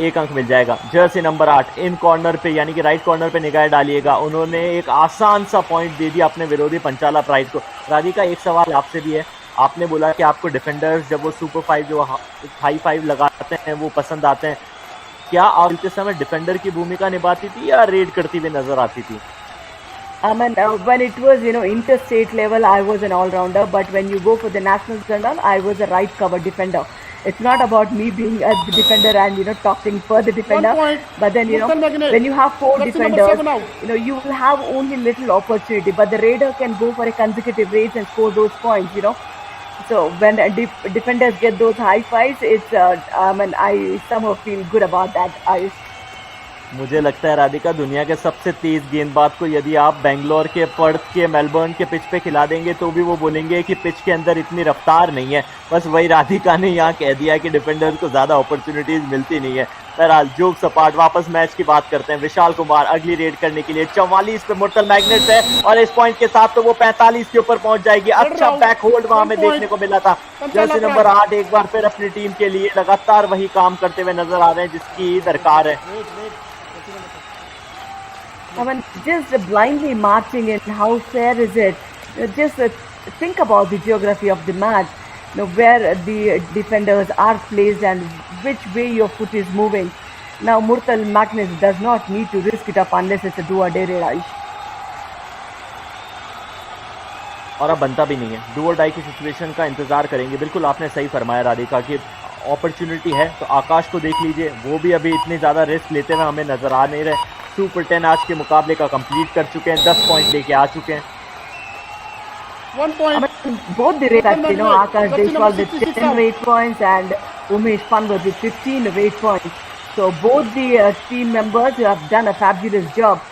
1 अंक मिल जाएगा। जर्सी नंबर 8 इन कॉर्नर पे यानी कि राइट कॉर्नर पे निगाह डालिएगा। उन्होंने एक आसान सा पॉइंट दे दिया अपने विरोधी पंचाला प्राइड को। राधिका एक सवाल आपसे भी है। आपने बोला कि आपको डिफेंडर्स जब वो सुपर 5 जो हाई 5 लगाते हैं वो पसंद आते हैं। क्या आप इस समय डिफेंडर की भूमिका निभाती थी या रेड करती हुई नजर आती थी? I mean, when it was interstate level, I was an all-rounder. But when you go for the nationals and all, I was a right cover defender. It's not about me being a defender and talking for the defender. But then when you have 4 defenders, you will have only little opportunity. But the raider can go for a consecutive race and score those points. So when defenders get those high fives, it's I somehow feel good about that. मुझे लगता है राधिका, दुनिया के सबसे तेज गेंदबाज को यदि आप बेंगलोर के, पर्थ के, मेलबर्न के पिच पे खिला देंगे तो भी वो बोलेंगे कि पिच के अंदर इतनी रफ्तार नहीं है। बस वही राधिका ने यहाँ कह दिया कि डिफेंडर्स को ज्यादा अपॉर्चुनिटीज मिलती नहीं है। बहरहाल जोक सपाट, वापस मैच की बात करते हैं। विशाल कुमार अगली रेड करने के लिए 44 पे मुर्तल मैग्नेट है और इस पॉइंट के साथ तो वो 45 के ऊपर पहुंच जाएगी। अच्छा बैक होल्ड वहां में देखने को मिला था। जर्सी नंबर 8 एक बार फिर अपनी टीम के लिए लगातार वही काम करते हुए नजर आ रहे हैं जिसकी दरकार है। I mean, just blindly marching in, how fair is it? Just think about the geography of the match, where the defenders are placed and which way your foot is moving. Now, Murthal Magnus does not need to risk it up unless it's a do or die race. और अब बनता भी नहीं है। डू और डाई की सिचुएशन का इंतजार करेंगे। बिल्कुल आपने सही फरमाया राधिका कि अपॉर्चुनिटी है तो आकाश को देख लीजिए, वो भी अभी इतनी ज़्यादा रिस्क लेते हुए हमें नज़र आ नहीं रहे। सुपर 10 आज के मुकाबले का कंप्लीट कर चुके हैं, 10 पॉइंट लेके आ चुके हैं। 1 point. Both the rates, Akash Deshwal with 10 weight points and Umesh Panwar with 15 weight points. So both the team members have done a fabulous job.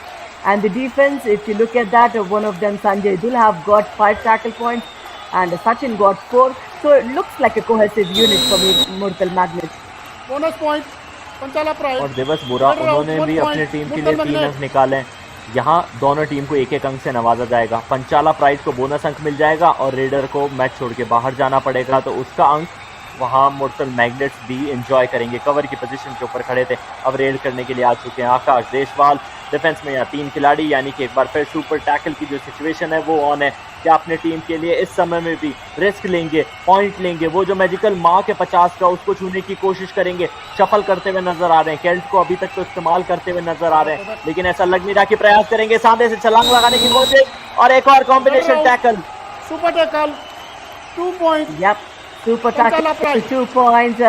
And the defense, if you look at that, one of them, Sanjay Dul, have got 5 tackle points and Sachin got 4. So it looks like a cohesive unit for me, Murthal Magnets. Bonus point. Panchala pride और दिवस बुरा, उन्होंने भी अपनी टीम के लिए 3 अंक निकाले। यहाँ दोनों टीम को 1-1 अंक से नवाजा जाएगा। पंचाला प्राइड को बोनस अंक मिल जाएगा और रेडर को मैच छोड़ के बाहर जाना पड़ेगा, तो उसका अंक वहाँ मुर्तल मैग्नेट्स भी एंजॉय करेंगे। कवर की पोजीशन के ऊपर खड़े थे, अब रेड करने के लिए आ चुके हैं। आकाश देशवाल डिफेंस में यहाँ 3 खिलाड़ी, यानी कि एक बार फिर सुपर टैकल की जो सिचुएशन है वो ऑन है। क्या अपने टीम के लिए इस समय में भी रिस्क लेंगे, पॉइंट लेंगे, वो जो मैजिकल मार्क है 50 का उसको छूने की कोशिश करेंगे। शफल करते हुए नजर आ रहे हैं, केल्ट को अभी तक तो इस्तेमाल करते हुए नजर आ रहे हैं, लेकिन ऐसा लग नहीं रहा कि प्रयास करेंगे। सामने से छलांग लगाने की कोशिश और एक और combination tackle. Super tackle, 2 points. Yep, super Panchala tackle, Pride. 2 points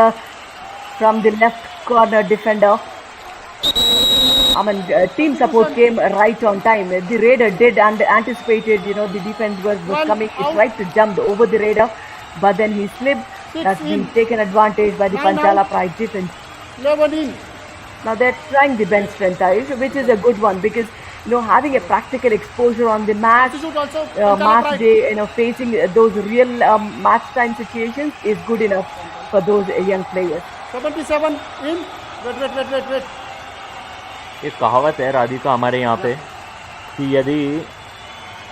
from the left corner defender. I mean, team support came right on time. The Raider did and anticipated, the defense was One coming. He out. tried to jump over the Raider, but then he slipped. Six That's been in. taken advantage by the Nine Panchala out. Pride defense. 11 in. Now they're trying the bench strength, Ayush, which is a good one because having a practical exposure on the match, Substitute also. Panchala match Pride. day, facing those real match time situations is good enough for those young players. 77 in. Wait. एक कहावत है राधिका हमारे यहाँ पे कि यदि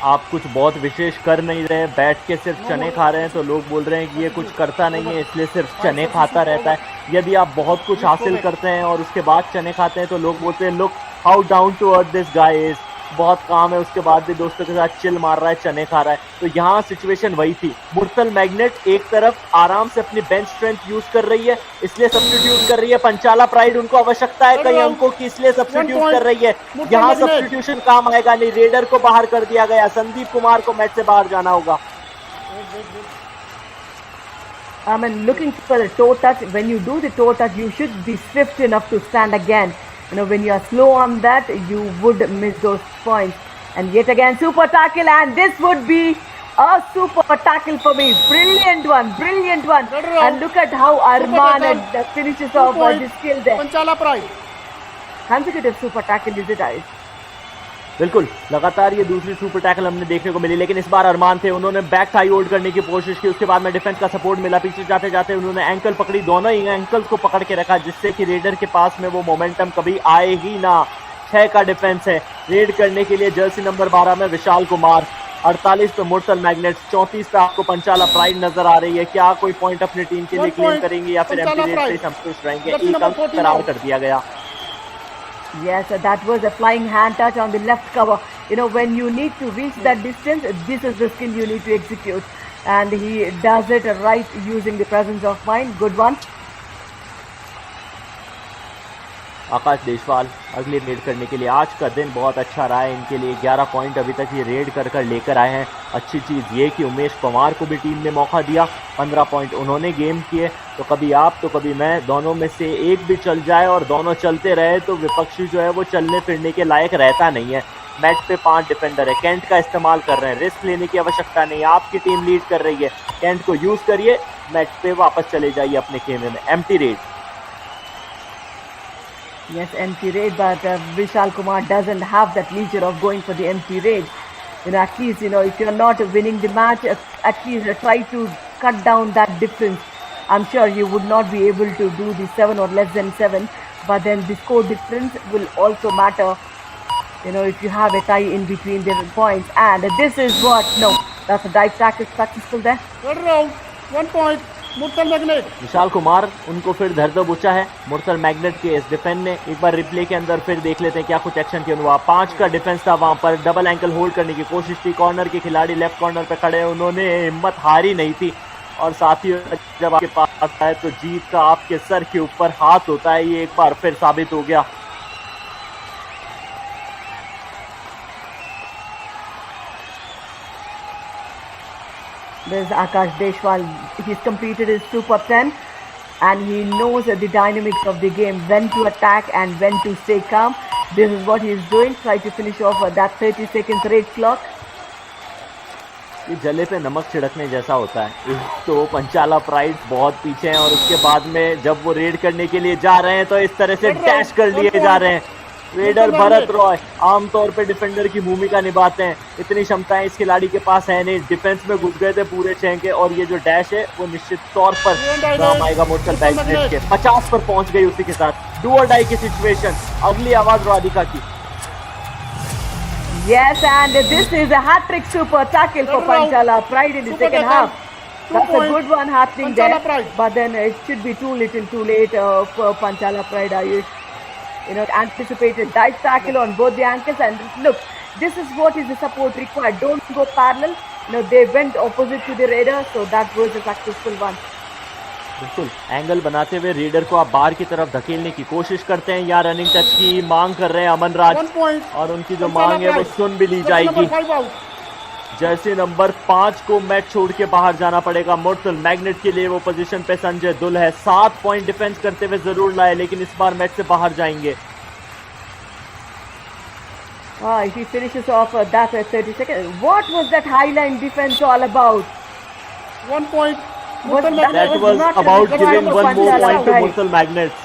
आप कुछ बहुत विशेष कर नहीं रहे, बैठ के सिर्फ चने खा रहे हैं, तो लोग बोल रहे हैं कि ये कुछ करता नहीं है इसलिए सिर्फ चने खाता रहता है। यदि आप बहुत कुछ हासिल करते हैं और उसके बाद चने खाते हैं तो लोग बोलते हैं look how down to earth this guy is, बहुत काम है उसके बाद भी दोस्तों के साथ चिल मार रहा है, चने खा रहा है। तो यहाँ सिचुएशन वही थी। मुर्तल मैग्नेट एक तरफ आराम से अपनी बेंच स्ट्रेंथ यूज कर रही है, इसलिए सब्स्टिट्यूट कर रही है। पंचाला प्राइड उनको आवश्यकता है कई अंकों की, इसलिए सब्स्टिट्यूट कर रही है। यहाँ सब्स्टिट्यूशन काम आएगा नहीं, रेडर को बाहर कर दिया गया, संदीप कुमार को मैच से बाहर जाना होगा। I mean, looking for the toe touch. When you do the toe touch, you should be swift enough to stand again. When you are slow on that, you would miss those points. And yet again, super tackle, and this would be a super tackle for me. Brilliant one. And look at how Arman finishes off the skill there. Panchala Pride. Consecutive super tackle, is it, Ayush? बिल्कुल, लगातार ये दूसरी सुपर टैकल हमने देखने को मिली, लेकिन इस बार अरमान थे, उन्होंने बैक थाई होल्ड करने की कोशिश की, उसके बाद में डिफेंस का सपोर्ट मिला, पीछे जाते जाते उन्होंने एंकल पकड़ी, दोनों ही एंकल्स को पकड़ के रखा, जिससे कि रेडर के पास में वो मोमेंटम कभी आए ही ना। 6 का डिफेंस है, रेड करने के लिए जर्सी नंबर 12 में विशाल कुमार, 48 पे मुर्तल मैग्नेट्स, 34 पे आपको पंचाला प्राइड नजर आ रही है। क्या कोई पॉइंट अपनी टीम के लिए क्लेम करेंगे या फिर एम्प्टी रेड से संतुष्ट रहेंगे? एक अंक करार कर दिया गया। Yes, that was a flying hand touch on the left cover. When you need to reach that distance, this is the skill you need to execute. And he does it right using the presence of mind. Good one. आकाश देशवाल अगली रेड करने के लिए, आज का दिन बहुत अच्छा रहा है इनके लिए। 11 पॉइंट अभी तक ये रेड कर लेकर आए हैं। अच्छी चीज़ ये कि उमेश पवार को भी टीम ने मौका दिया, 15 पॉइंट उन्होंने गेम किए। तो कभी आप तो कभी मैं, दोनों में से एक भी चल जाए और दोनों चलते रहे तो विपक्षी जो है वो चलने फिरने के लायक रहता नहीं है। मैच पे 5 डिफेंडर है, कैंट का इस्तेमाल कर रहे हैं, रिस्क लेने की आवश्यकता नहीं, आपकी टीम लीड कर रही है, कैंट को यूज़ करिए, मैच पे वापस चले जाइए अपने खेमे में। Empty red. Yes, empty raid, but Vishal Kumar doesn't have that leisure of going for the empty raid. At least, if you're not winning the match, at least try to cut down that difference. I'm sure you would not be able to do the 7 or less than 7, but then the score difference will also matter, if you have a tie in between the points. And this is what, no, that's a dive tackle successful there. Third round, 1 point. मुर्तल magnet. Vishal Kumar उनको फिर धर बूचा है मुर्तल मैग्नेट के इस डिफेंस ने। एक बार रिप्ले के अंदर फिर देख लेते हैं क्या कुछ एक्शन किया हुआ। 5 का डिफेंस था, वहां पर डबल एंकल होल्ड करने की कोशिश थी, कॉर्नर के खिलाड़ी लेफ्ट कॉर्नर पे खड़े, उन्होंने हिम्मत हारी नहीं थी। और साथ ही जब आपके पास आता है तो जीत का आपके सर के ऊपर हाथ होता है, ये एक बार फिर साबित हो गया। There's Akash Deshwal. He's completed his Super 10 and he knows the dynamics of the game, when to attack and when to stay calm. This is what he's doing. Try to finish off that 30 seconds raid clock. ये जले पे नमक छिड़कने जैसा होता है। एक तो पंचाला प्राइड बहुत पीछे हैं और उसके बाद में जब वो रेड करने के लिए जा रहे हैं तो इस तरह से डैश कर लिए जा रहे हैं। रेडर भरत रॉय आमतौर पे डिफेंडर की भूमिका निभाते हैं, इतनी क्षमताएं इस खिलाड़ी के पास है नहीं। डिफेंस में घुस गए थे पूरे 6 के और ये जो डैश है वो निश्चित तौर पर काम आएगा मुर्तल बैकनेट के। 50 पर पहुंच गई उसी के साथ। डू और डाई की सिचुएशन। अगली आवाज राधिका की। Yes, and this is a hat-trick super tackle for Panchala Pride in the second half. That's a good one happening there, but then it should be too little too late for Panchala Pride, Ayush. anticipated dive tackle on both the ankles, and look, this is what is the support required. Don't go parallel. They went opposite to the raider, so that was a successful one. बिल्कुल एंगल बनाते हुए रेडर को आप बाहर की तरफ धकेलने की कोशिश करते हैं। यहाँ रनिंग टच की मांग कर रहे हैं अमन राज, 1 point. और उनकी जो मांग है वो सुन भी ली जाएगी। 5 out. जर्सी नंबर 5 को मैच छोड़ के बाहर जाना पड़ेगा। मुर्तल मैग्नेट के लिए वो पोजीशन पे संजय दुल है। 7 पॉइंट डिफेंस करते हुए जरूर लाए, लेकिन इस बार मैच से बाहर जाएंगे। If he finishes off that 30 seconds, what was that highline defense all about? 1 point. Was Murthal that- That Magnet. was not about the giving right one more Panchala, point to right. Murthal Magnets.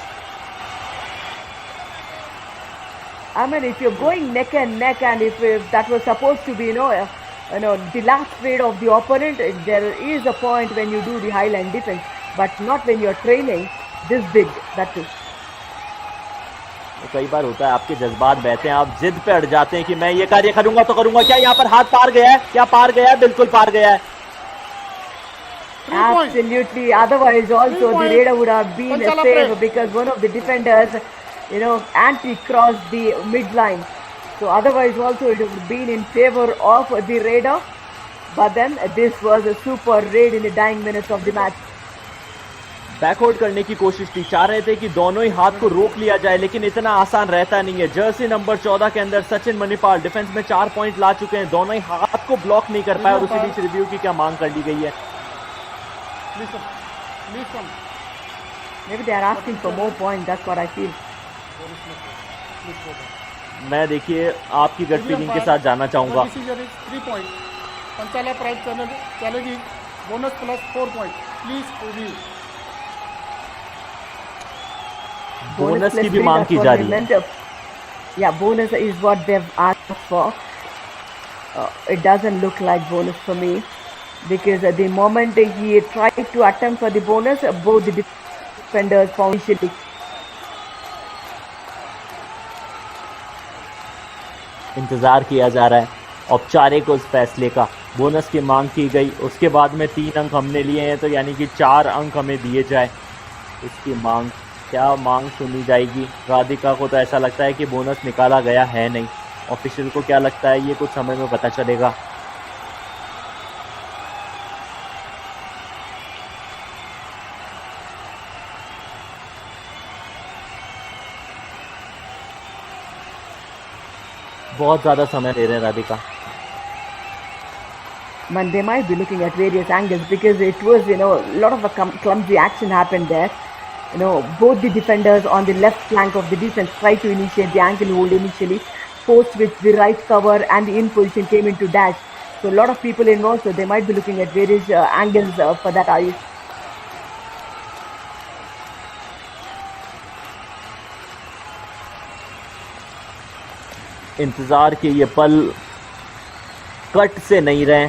I mean, if you're going neck and neck, and if that was supposed to be, the last trade of the opponent, there is a point when you do the highline defense, but not when you're trailing this big. That is. कई बार होता है आपके जज्बात बहते हैं, आप जिद पे अड़ जाते हैं कि मैं ये कार्य करूंगा तो करूंगा। क्या यहाँ पर हाथ पार गया है? क्या पार गया है? बिल्कुल पार गया है। 3 points. Absolutely. Otherwise, also 3 the points. raider would have been a Panchala save break. because one of the defenders, anti-crossed the midline. So otherwise, also it would have been in favor of the raider. But then this was a super raid in the dying minutes of the match. Back out करने की कोशिश थी, चाह रहे थे कि दोनों ही हाथ को रोक लिया जाए, लेकिन इतना आसान रहता नहीं है। जर्सी नंबर 14 के अंदर सचिन मणिपाल डिफेंस में 4 पॉइंट ला चुके हैं, दोनों ही हाथ को ब्लॉक नहीं कर पाए, और उसी बीच रिव्यू की क्या मांग कर ली गई है। Listen. Listen. Maybe they are asking for more points. That's what I feel. मैं देखिए आपकी गट फीलिंग के साथ जाना चाहूंगा। Decision is 3 points. Panchala prize challenge is bonus plus 4 points. Please review. Bonus plus की भी three, मांग that's की what जा they रही है। meant. Yeah, bonus is what they've asked for. It doesn't look like bonus for me, because the moment he tried to attempt for the bonus, both the defenders found initially. इंतजार किया जा रहा है औपचारिक उस फैसले का। बोनस की मांग की गई, उसके बाद में 3 अंक हमने लिए हैं, तो यानी कि 4 अंक हमें दिए जाए। इसकी मांग, क्या मांग सुनी जाएगी? राधिका को तो ऐसा लगता है कि बोनस निकाला गया है नहीं। ऑफिशियल को क्या लगता है? ये कुछ समय में पता चलेगा। बहुत ज़्यादा समय ले रहे हैं Radhika. Man, they might be looking at various angles, because it was, a lot of a clumsy action happened there. Both the defenders on the left flank of the defense tried to initiate the ankle hold initially, post which the right cover and the in position came into dash. So a lot of people involved, so they might be looking at various angles for that, Ayush. इंतज़ार के ये पल कट से नहीं रहे,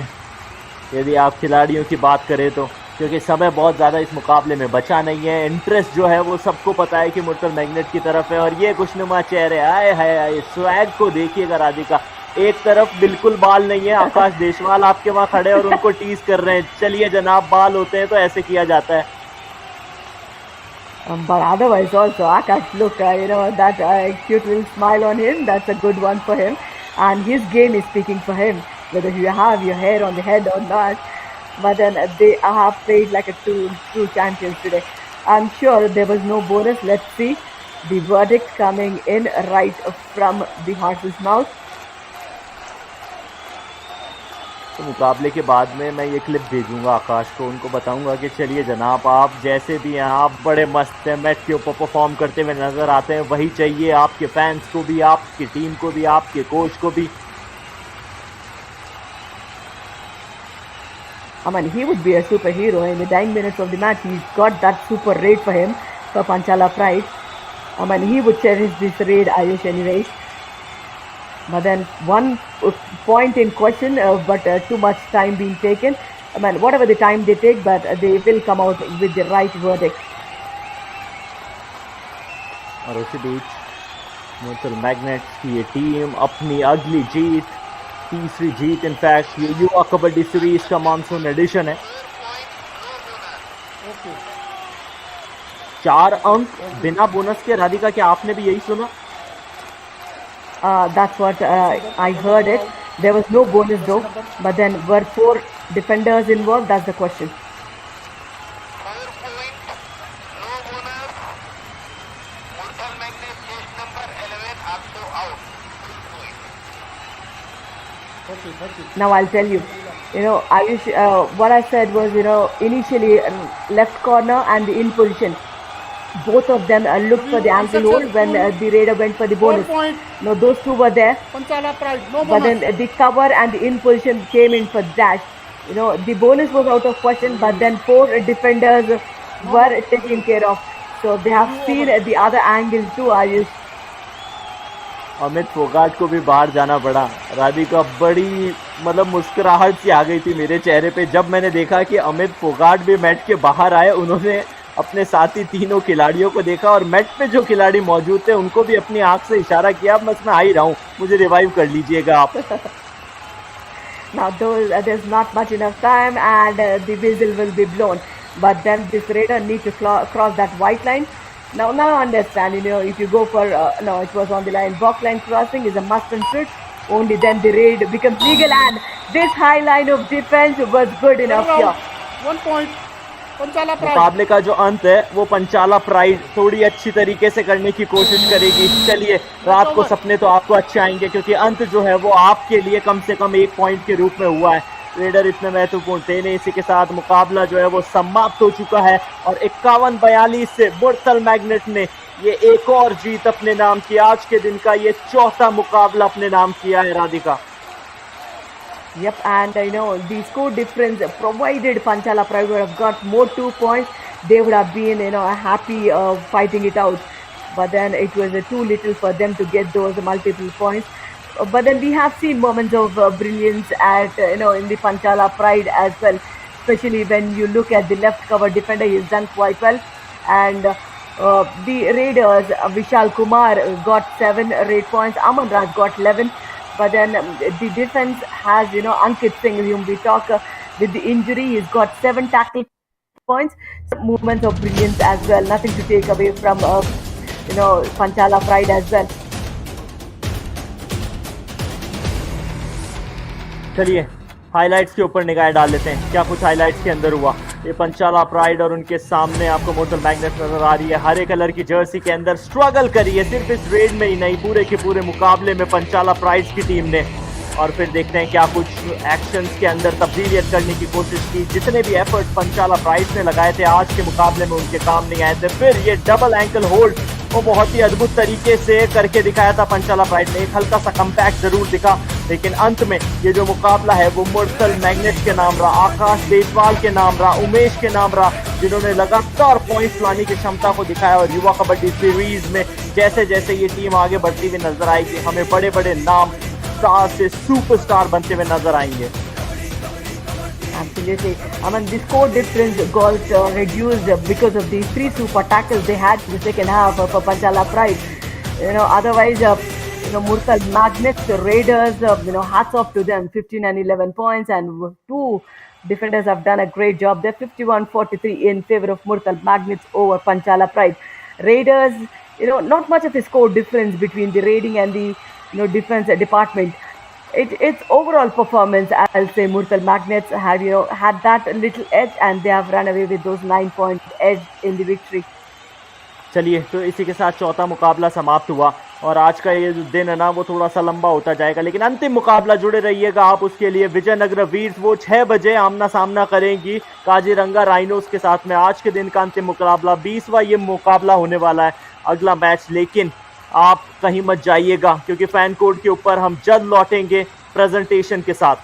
यदि आप खिलाड़ियों की बात करें तो, क्योंकि समय बहुत ज़्यादा इस मुकाबले में बचा नहीं है। इंटरेस्ट जो है वो सबको पता है कि मुर्तल मैग्नेट की तरफ है, और ये खुशनुमा चेहरे, आए हाय स्वैग को देखिएगा राधिका। एक तरफ बिल्कुल बाल नहीं है, आकाश देशवाल आपके वहाँ खड़े और उनको टीज कर रहे हैं। चलिए जनाब, बाल होते हैं तो ऐसे किया जाता है। But otherwise also, Akash, look, that cute little smile on him, that's a good one for him. And his game is speaking for him, whether you have your hair on the head or not. But then they have played like a true champions today. I'm sure there was no bonus. Let's see the verdict coming in right from the horse's mouth. तो मुकाबले के बाद में मैं ये क्लिप भेजूंगा आकाश को, उनको बताऊंगा कि चलिए जनाब, आप जैसे भी हैं, आप बड़े मस्त हैं, मैच के ऊपर परफॉर्म करते हुए नज़र आते हैं, वही चाहिए आपके फैंस को भी, आपकी टीम को भी, आपके कोच को भी। I mean, he would be a superhero in the dying minutes of the match. He's got that super raid for him, for Panchala pride. I mean, he would cherish this raid, Ayush, anyways. But then one point in question, but too much time being taken. I mean, whatever the time they take, but they will come out with the right verdict. और उसी बीच मुर्तल मैग्नेट्स की ये टीम अपनी अगली जीत, तीसरी जीत इनफैक्ट, ये युवा कबड्डी सीरीज का मानसून एडिशन है। 4 अंक बिना बोनस के। राधिका, क्या आपने भी यही सुना? That's what I heard it. There was no bonus though, but then were 4 defenders involved? That's the question. 4 point, no bonus. Murthal Magnet chase number 11 also out. 2 point. 30. Now I'll tell you. What I said was, initially left corner and the in position. Both of them looked for the ankle hold when the raider went for the 4 bonus. point. No, those two were there. Panchala Pride, no But bonus. then the cover and the in position came in for dash. The bonus was out of question, but then 4 defenders were taken care of. So they have seen the other angle too, Ayush. Amit Phogat को भी बाहर जाना पड़ा। राधिका बड़ी मतलब मुस्कुराहट सी आ गई थी मेरे चेहरे पे जब मैंने देखा कि अमित फोगाट भी मैट के बाहर आए। उन्होंने अपने साथी तीनों खिलाड़ियों को देखा और मैट पे जो खिलाड़ी मौजूद थे उनको भी अपनी आंख से इशारा किया, बस मैं आ ही रहा हूँ, मुझे रिवाइव कर लीजिएगा आप। Now there's not much enough time and the whistle will be blown. But then this raider need to cross that white line. Now I understand, if you go for, no, it was on the line. Box line crossing is a must and should. Only then the raid becomes legal and this high line of defense was good enough here. 1 point. Panchala Pride. मुकाबले का जो अंत है वो पंचाला प्राइड थोड़ी अच्छी तरीके से करने की कोशिश करेगी। चलिए, रात को सपने तो आपको अच्छे आएंगे क्योंकि अंत जो है वो आपके लिए कम से कम 1 पॉइंट के रूप में हुआ है। रेडर इतने महत्वपूर्ण थे नहीं। इसी के साथ मुकाबला जो है वो समाप्त हो चुका है और 51-42 से मुर्थल मैग्नेट ने ये एक और जीत अपने नाम की। आज के दिन का ये 4था मुकाबला अपने नाम किया है Radhika. Yep, and the score difference provided Panchala Pride would have got more 2 points, they would have been happy fighting it out. But then it was too little for them to get those multiple points. But then we have seen moments of brilliance at in the Panchala Pride as well, especially when you look at the left cover defender. He's done quite well, and the Raiders, Vishal Kumar got 7 raid points, Aman Raj got 11. But then the defense has Ankit Singh, whom we talk with the injury, he's got 7 tackle points. Movements of brilliance as well, nothing to take away from Panchala Pride as well. चलिए हाइलाइट्स के ऊपर निगाह डाल लेते हैं, क्या कुछ हाइलाइट्स के अंदर हुआ। ये पंचाला प्राइड और उनके सामने आपको मुर्थल मैग्नेट नजर आ रही है। हरे कलर की जर्सी के अंदर स्ट्रगल करी है, सिर्फ इस रेड में ही नहीं पूरे के पूरे मुकाबले में पंचाला प्राइड की टीम ने। और फिर देखते हैं क्या कुछ एक्शंस के अंदर तब्दीलियत करने की कोशिश की। जितने भी एफर्ट पंचाला प्राइड ने लगाए थे आज के मुकाबले में उनके काम नहीं आए थे। फिर ये डबल एंकल होल्ड वो बहुत ही अद्भुत तरीके से करके दिखाया था पंचाला प्राइड ने। एक हल्का सा कम्पैक्ट जरूर दिखा, लेकिन अंत में ये जो मुकाबला है वो मुर्थल मैग्नेट के नाम रहा, आकाश देशवाल के नाम रहा, उमेश के नाम रहा, जिन्होंने लगातार पॉइंट्स लाने की क्षमता को दिखाया। और युवा कबड्डी सीरीज में जैसे जैसे ये टीम आगे बढ़ती हुई नजर आएगी, हमें बड़े बड़े नाम स्टार से सुपरस्टार बनते हुए नजर आएंगे। Absolutely. I mean, the score difference got reduced because of these 3 super tackles they had in the second half for Panchala Pride. Otherwise, Murthal Magnets, the Raiders, hats off to them. 15 and 11 points, and 2 defenders have done a great job. They're 51-43 in favor of Murthal Magnets over Panchala Pride. Raiders, not much of a score difference between the raiding and the defense department. It's overall performance, I'll say Murthal Magnets had had that little edge, and they have run away with those 9-point edge in the victory. चलिए, तो इसी के साथ चौथा मुकाबला समाप्त हुआ और आज का ये जो दिन है ना वो थोड़ा सा लंबा होता जाएगा, लेकिन अंतिम मुकाबला जुड़े रहिएगा आप उसके लिए। विजयनगर वीर्स वो 6 बजे आमना सामना करेंगी काजीरंगा राइनोस के साथ में। आज के दिन का अंतिम मुकाबला 20वां ये मुकाबला होने वाला है अगला मैच। लेकिन आप कहीं मत जाइएगा क्योंकि फैन कोड के ऊपर हम जल्द लौटेंगे प्रेजेंटेशन के साथ।